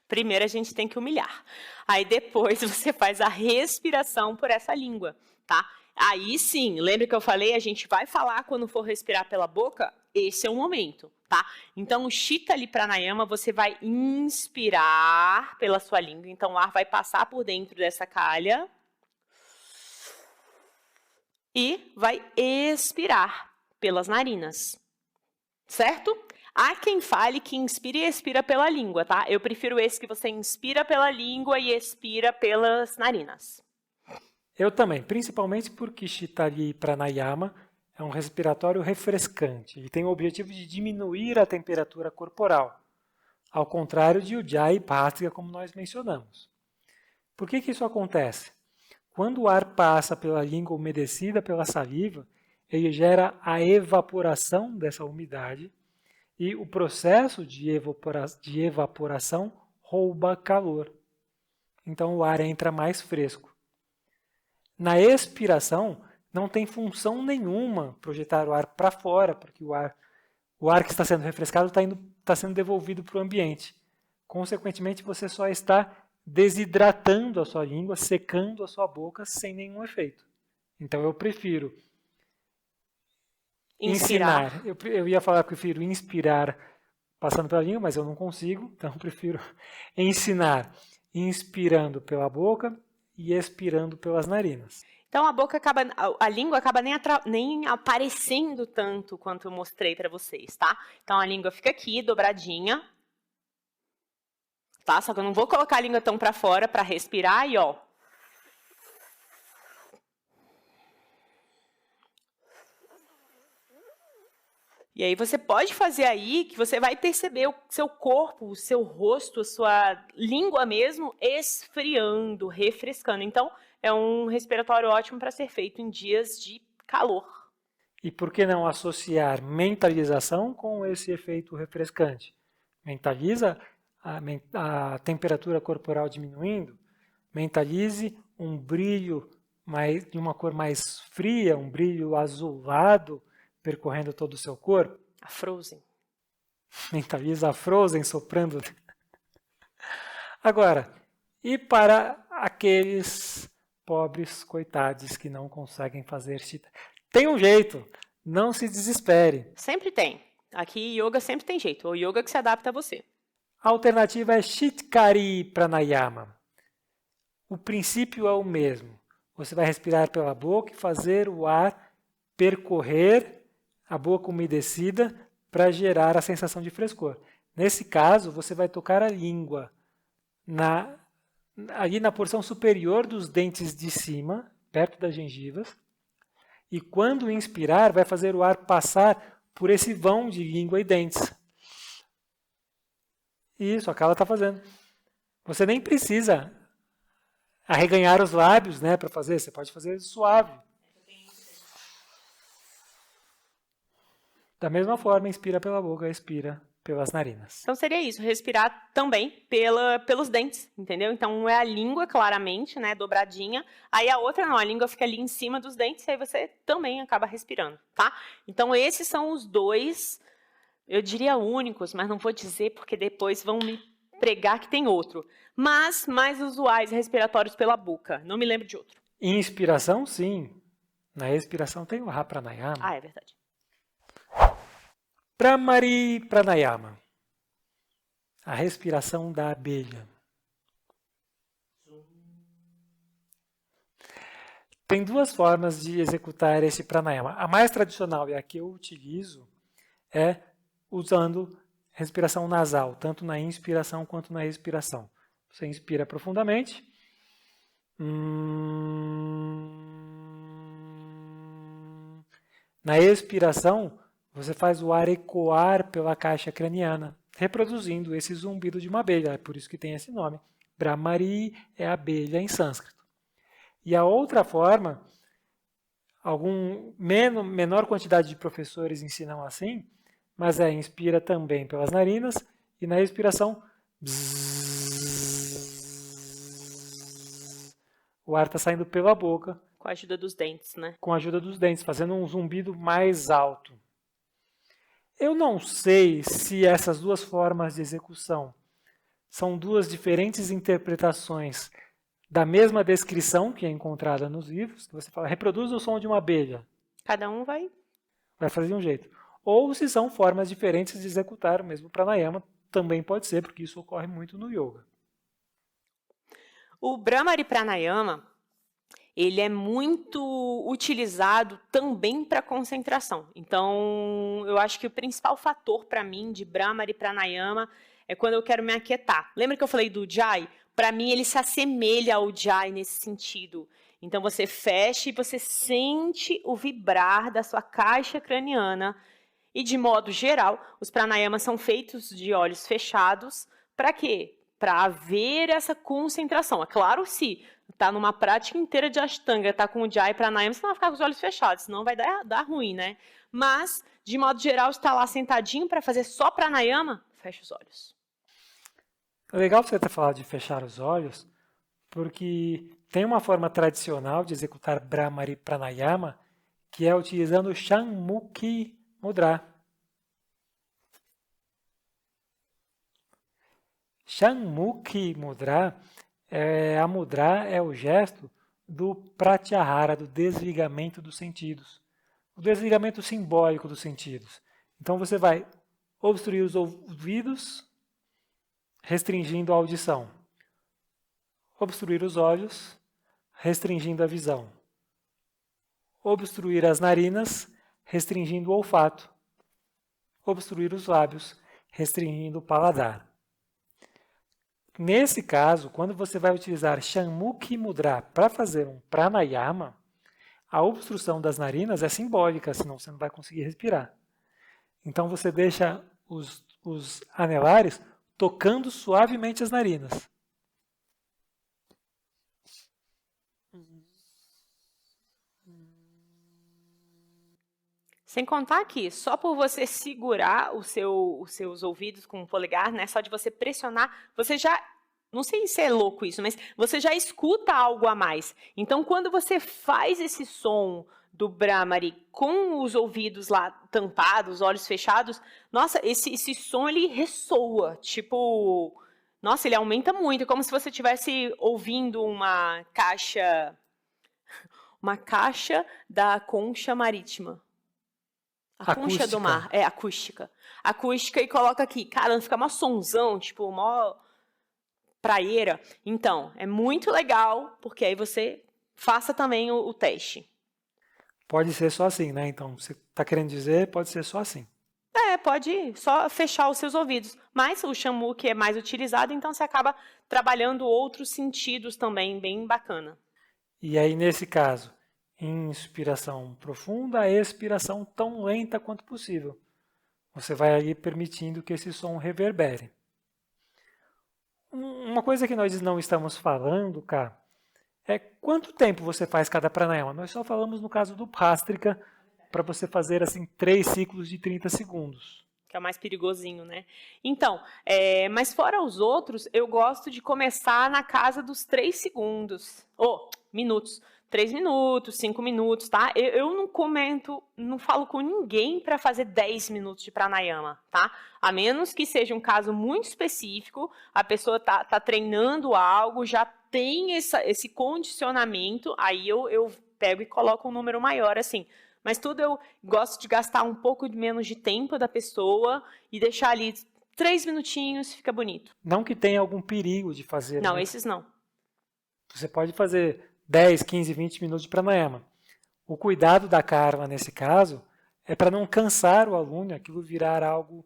Primeiro a gente tem que humilhar. Aí depois você faz a respiração por essa língua, tá? Aí sim, lembra que eu falei, a gente vai falar quando for respirar pela boca? esse é o momento, tá? Então, o Shitali Pranayama, você vai inspirar pela sua língua. Então, o ar vai passar por dentro dessa calha e vai expirar pelas narinas, certo? Há quem fale que inspira e expira pela língua, tá? Eu prefiro esse que você inspira pela língua e expira pelas narinas. Eu também, principalmente porque Shitali Pranayama é um respiratório refrescante e tem o objetivo de diminuir a temperatura corporal, ao contrário de Ujjayi e Bhastrika, como nós mencionamos. Por que isso acontece? Quando o ar passa pela língua umedecida pela saliva, ele gera a evaporação dessa umidade e o processo de evaporação rouba calor. Então o ar entra mais fresco. Na expiração, não tem função nenhuma projetar o ar para fora, porque o ar que está sendo refrescado está sendo devolvido para o ambiente. Consequentemente, você só está desidratando a sua língua, secando a sua boca sem nenhum efeito. Então eu prefiro ensinar. Eu ia falar que eu prefiro inspirar passando pela língua, mas eu não consigo, então eu prefiro ensinar inspirando pela boca e expirando pelas narinas. Então a língua acaba nem aparecendo tanto quanto eu mostrei para vocês, tá? Então a língua fica aqui, dobradinha, tá? Só que eu não vou colocar a língua tão para fora para respirar e ó. E aí você pode fazer aí que você vai perceber o seu corpo, o seu rosto, a sua língua mesmo esfriando, refrescando. Então, é um respiratório ótimo para ser feito em dias de calor. E por que não associar mentalização com esse efeito refrescante? Mentaliza a temperatura corporal diminuindo, mentalize um brilho de uma cor mais fria, um brilho azulado, percorrendo todo o seu corpo. A Frozen. Mentaliza a Frozen soprando. Agora, e para aqueles pobres coitados que não conseguem fazer Shita? Tem um jeito, não se desespere. Sempre tem. Aqui, yoga sempre tem jeito. O yoga que se adapta a você. A alternativa é Shitkari Pranayama. O princípio é o mesmo. Você vai respirar pela boca e fazer o ar percorrer a boca umedecida para gerar a sensação de frescor. Nesse caso, você vai tocar a língua ali na porção superior dos dentes de cima, perto das gengivas, e quando inspirar, vai fazer o ar passar por esse vão de língua e dentes. Isso, a Carla está fazendo. Você nem precisa arreganhar os lábios, né, para fazer, você pode fazer suave. Da mesma forma, inspira pela boca, expira pelas narinas. Então seria isso, respirar também pelos dentes, entendeu? Então é a língua, claramente, né, dobradinha. Aí a outra não, a língua fica ali em cima dos dentes, e aí você também acaba respirando, tá? Então esses são os dois, eu diria únicos, mas não vou dizer porque depois vão me pregar que tem outro. Mas mais usuais respiratórios pela boca, não me lembro de outro. Inspiração, sim. Na expiração tem o Pranayama. Ah, é verdade. Bhramari Pranayama, a respiração da abelha. Tem duas formas de executar esse pranayama. A mais tradicional e a que eu utilizo é usando respiração nasal, tanto na inspiração quanto na expiração. Você inspira profundamente. Na expiração, você faz o ar ecoar pela caixa craniana, reproduzindo esse zumbido de uma abelha. É por isso que tem esse nome. Bhramari é abelha em sânscrito. E a outra forma, menor quantidade de professores ensinam assim, mas inspira também pelas narinas e na expiração, o ar está saindo pela boca. Com a ajuda dos dentes, né? Com a ajuda dos dentes, fazendo um zumbido mais alto. Eu não sei se essas duas formas de execução são duas diferentes interpretações da mesma descrição que é encontrada nos livros, que você fala, reproduz o som de uma abelha. Cada um vai fazer de um jeito. ou se são formas diferentes de executar o mesmo pranayama, também pode ser, porque isso ocorre muito no yoga. O Bhramari Pranayama, ele é muito utilizado também para concentração. Então, eu acho que o principal fator para mim de Bhramari Pranayama é quando eu quero me aquietar. Lembra que eu falei do Jai? Para mim, ele se assemelha ao Jai nesse sentido. Então, você fecha e você sente o vibrar da sua caixa craniana. E, de modo geral, os pranayamas são feitos de olhos fechados. Para quê? Para haver essa concentração. É claro, se está numa prática inteira de Ashtanga, está com o Jai Pranayama, você não vai ficar com os olhos fechados, senão vai dar ruim, né? Mas, de modo geral, está lá sentadinho para fazer só Pranayama, fecha os olhos. É legal você ter falado de fechar os olhos, porque tem uma forma tradicional de executar Bhramari Pranayama, que é utilizando o Shanmukhi Mudra. Shanmukhi Mudra, a mudra é o gesto do pratyahara, do desligamento dos sentidos. O desligamento simbólico dos sentidos. Então você vai obstruir os ouvidos, restringindo a audição. Obstruir os olhos, restringindo a visão. Obstruir as narinas, restringindo o olfato. Obstruir os lábios, restringindo o paladar. Nesse caso, quando você vai utilizar Shanmukhi Mudra para fazer um pranayama, a obstrução das narinas é simbólica, senão você não vai conseguir respirar. Então você deixa os anelares tocando suavemente as narinas. Sem contar que, só por você segurar os seus ouvidos com o polegar, né, só de você pressionar, você já, não sei se é louco isso, mas você já escuta algo a mais. Então, quando você faz esse som do Bhramari com os ouvidos lá tampados, olhos fechados, nossa, esse som ele ressoa, tipo, nossa, ele aumenta muito, é como se você estivesse ouvindo uma caixa da concha marítima. A concha do mar, acústica. Acústica e coloca aqui, caramba, fica mó sonzão, tipo, mó praieira. Então, é muito legal, porque aí você faça também o teste. Pode ser só assim, né? Então, você está querendo dizer, pode ser só assim. Pode só fechar os seus ouvidos. Mas o Shanmukhi é mais utilizado, então você acaba trabalhando outros sentidos também, bem bacana. E aí, nesse caso, inspiração profunda, expiração tão lenta quanto possível. Você vai aí permitindo que esse som reverbere. Uma coisa que nós não estamos falando, cá, é quanto tempo você faz cada pranayama. Nós só falamos no caso do Bhastrika, para você fazer assim 3 ciclos de 30 segundos. Que é o mais perigosinho, né? Então, mas fora os outros, eu gosto de começar na casa dos 3 segundos. Minutos. 3 minutos, 5 minutos, tá? Eu não falo com ninguém para fazer 10 minutos de pranayama, tá? A menos que seja um caso muito específico, a pessoa tá treinando algo, já tem esse condicionamento, aí eu pego e coloco um número maior, assim. Mas tudo eu gosto de gastar um pouco menos de tempo da pessoa e deixar ali 3 minutinhos, fica bonito. Não que tenha algum perigo de fazer. Não, esses não. Você pode fazer 10, 15, 20 minutos de pranayama. O cuidado da karma, nesse caso, é para não cansar o aluno, aquilo virar algo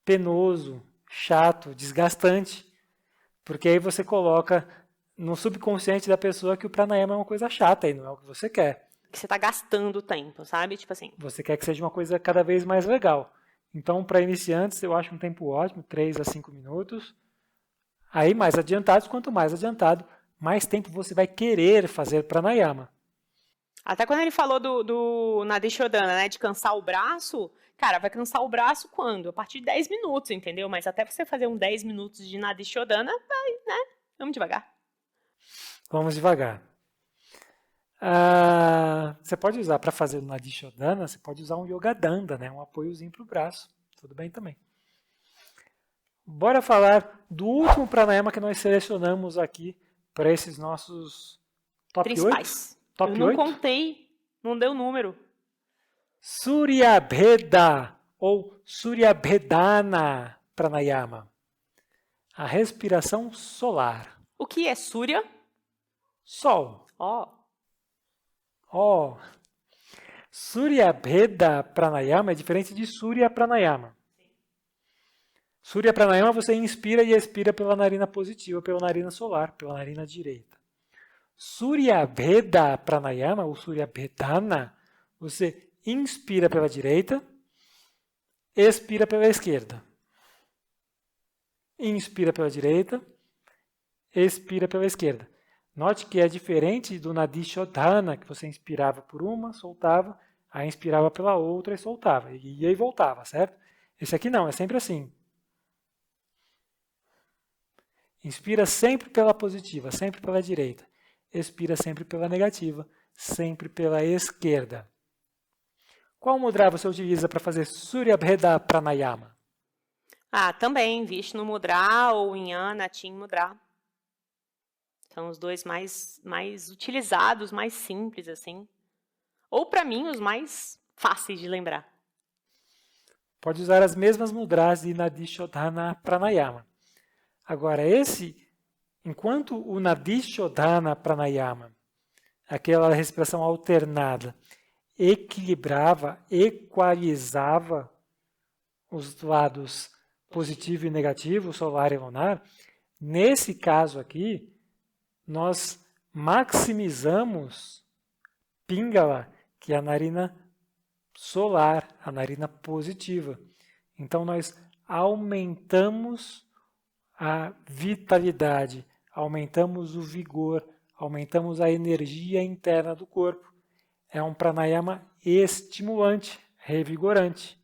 penoso, chato, desgastante. Porque aí você coloca no subconsciente da pessoa que o pranayama é uma coisa chata e não é o que você quer. Que você está gastando tempo, sabe? Tipo assim. Você quer que seja uma coisa cada vez mais legal. Então, para iniciantes, eu acho um tempo ótimo, 3 a 5 minutos. Aí, mais adiantados, quanto mais adiantado, mais tempo você vai querer fazer pranayama. Até quando ele falou do Nadi Shodhana, né, de cansar o braço, cara, vai cansar o braço quando? A partir de 10 minutos, entendeu? Mas até você fazer um 10 minutos de Nadi Shodhana, vai, né? Vamos devagar. Vamos devagar. Você pode usar, para fazer o Nadi Shodhana, você pode usar um Yoga Danda, né, um apoiozinho para o braço. Tudo bem também. Bora falar do último pranayama que nós selecionamos aqui para esses nossos top principais. 8? Top Eu não 8? contei, não deu número. Suryabheda ou Suryabhedana Pranayama. A respiração solar. O que é Surya? Sol. Ó, Oh. Suryabheda Pranayama é diferente de Surya Pranayama. Surya Pranayama você inspira e expira pela narina positiva, pela narina solar, pela narina direita. Suryabheda Pranayama, ou Suryabhedana, você inspira pela direita, expira pela esquerda. Inspira pela direita, expira pela esquerda. Note que é diferente do Nadi Shodhana, que você inspirava por uma, soltava, aí inspirava pela outra e soltava, e ia e voltava, certo? Esse aqui não, é sempre assim. Inspira sempre pela positiva, sempre pela direita. Expira sempre pela negativa, sempre pela esquerda. Qual mudra você utiliza para fazer Suryabheda Pranayama? também Vishnu Mudra ou Jnana Tim Mudra. São os dois mais utilizados, mais simples, assim. Ou, para mim, os mais fáceis de lembrar. Pode usar as mesmas mudras de Nadi Shodhana Pranayama. Agora, enquanto o Nadi Shodhana Pranayama, aquela respiração alternada, equilibrava, equalizava os lados positivo e negativo, solar e lunar, nesse caso aqui, nós maximizamos Pingala, que é a narina solar, a narina positiva. Então, nós aumentamos a vitalidade, aumentamos o vigor, aumentamos a energia interna do corpo. É um pranayama estimulante, revigorante.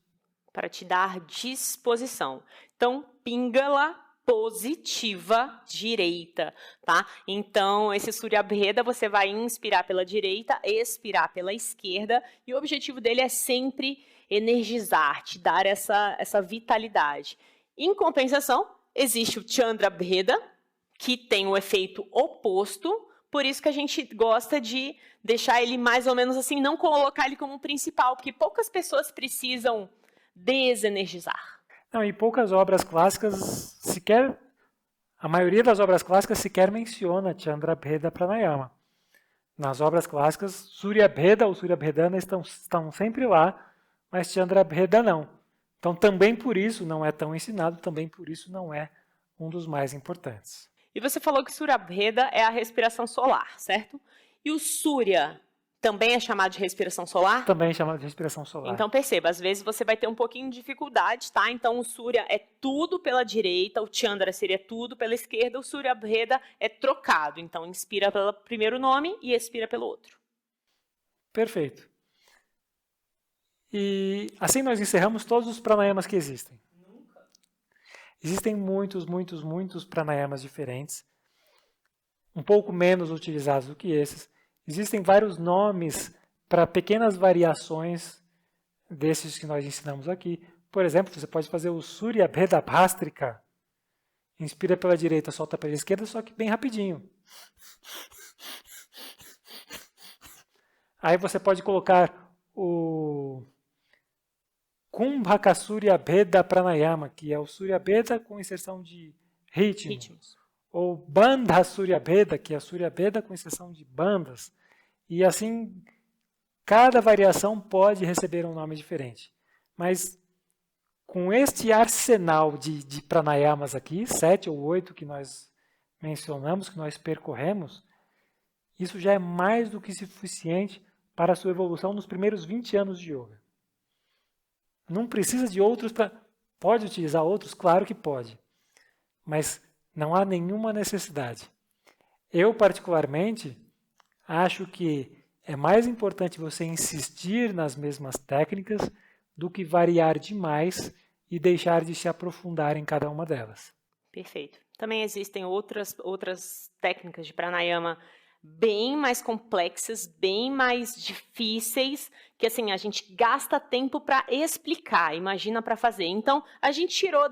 Para te dar disposição. Então, Pingala positiva direita, tá? Então, esse Suryabheda você vai inspirar pela direita, expirar pela esquerda, e o objetivo dele é sempre energizar, te dar essa vitalidade. Em compensação, existe o Chandrabheda, que tem o efeito oposto, por isso que a gente gosta de deixar ele mais ou menos assim, não colocar ele como principal, porque poucas pessoas precisam desenergizar. Não, e poucas obras clássicas sequer, a maioria das obras clássicas sequer menciona Chandrabheda Pranayama. Nas obras clássicas, Suryabheda ou Suryabhedana estão sempre lá, mas Chandrabheda não. Então também por isso não é tão ensinado, também por isso não é um dos mais importantes. E você falou que Suryabheda é a respiração solar, certo? E o Surya também é chamado de respiração solar? Também é chamado de respiração solar. Então perceba, às vezes você vai ter um pouquinho de dificuldade, tá? Então o Surya é tudo pela direita, o Chandra seria tudo pela esquerda, o Suryabheda é trocado. Então inspira pelo primeiro nome e expira pelo outro. Perfeito. E assim nós encerramos todos os pranayamas que existem. Existem muitos pranayamas diferentes, um pouco menos utilizados do que esses. Existem vários nomes para pequenas variações desses que nós ensinamos aqui. Por exemplo, você pode fazer o Suryabheda Bhastrika. Inspira pela direita, solta pela esquerda, só que bem rapidinho. Aí você pode colocar o Kumbhaka Suryabheda Pranayama, que é o Suryabheda com inserção de ritmos. Ou Bandha Suryabheda, que é a Suryabheda com inserção de bandas. E assim, cada variação pode receber um nome diferente. Mas com este arsenal de pranayamas aqui, 7 ou 8 que nós mencionamos, que nós percorremos, isso já é mais do que suficiente para a sua evolução nos primeiros 20 anos de yoga. Não precisa de outros, pode utilizar outros? Claro que pode. Mas não há nenhuma necessidade. Eu, particularmente, acho que é mais importante você insistir nas mesmas técnicas do que variar demais e deixar de se aprofundar em cada uma delas. Perfeito. Também existem outras técnicas de pranayama bem mais complexas, bem mais difíceis, que assim, a gente gasta tempo para explicar, imagina para fazer. Então, a gente tirou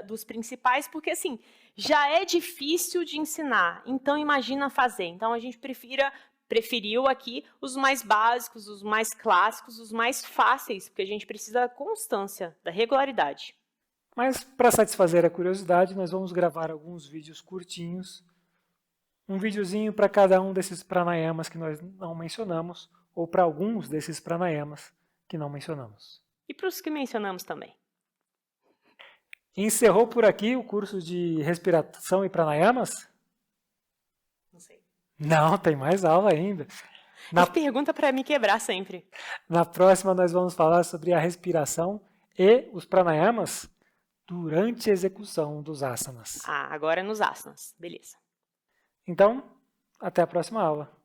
dos principais, porque assim, já é difícil de ensinar, então imagina fazer. Então, a gente prefira preferiu aqui os mais básicos, os mais clássicos, os mais fáceis, porque a gente precisa da constância, da regularidade. Mas, para satisfazer a curiosidade, nós vamos gravar alguns vídeos curtinhos, um videozinho para cada um desses pranayamas que nós não mencionamos, ou para alguns desses pranayamas que não mencionamos. E para os que mencionamos também. Encerrou por aqui o curso de respiração e pranayamas? Não sei. Não, tem mais aula ainda. Pergunta para me quebrar sempre. Na próxima nós vamos falar sobre a respiração e os pranayamas durante a execução dos asanas. Agora nos asanas. Beleza. Então, até a próxima aula.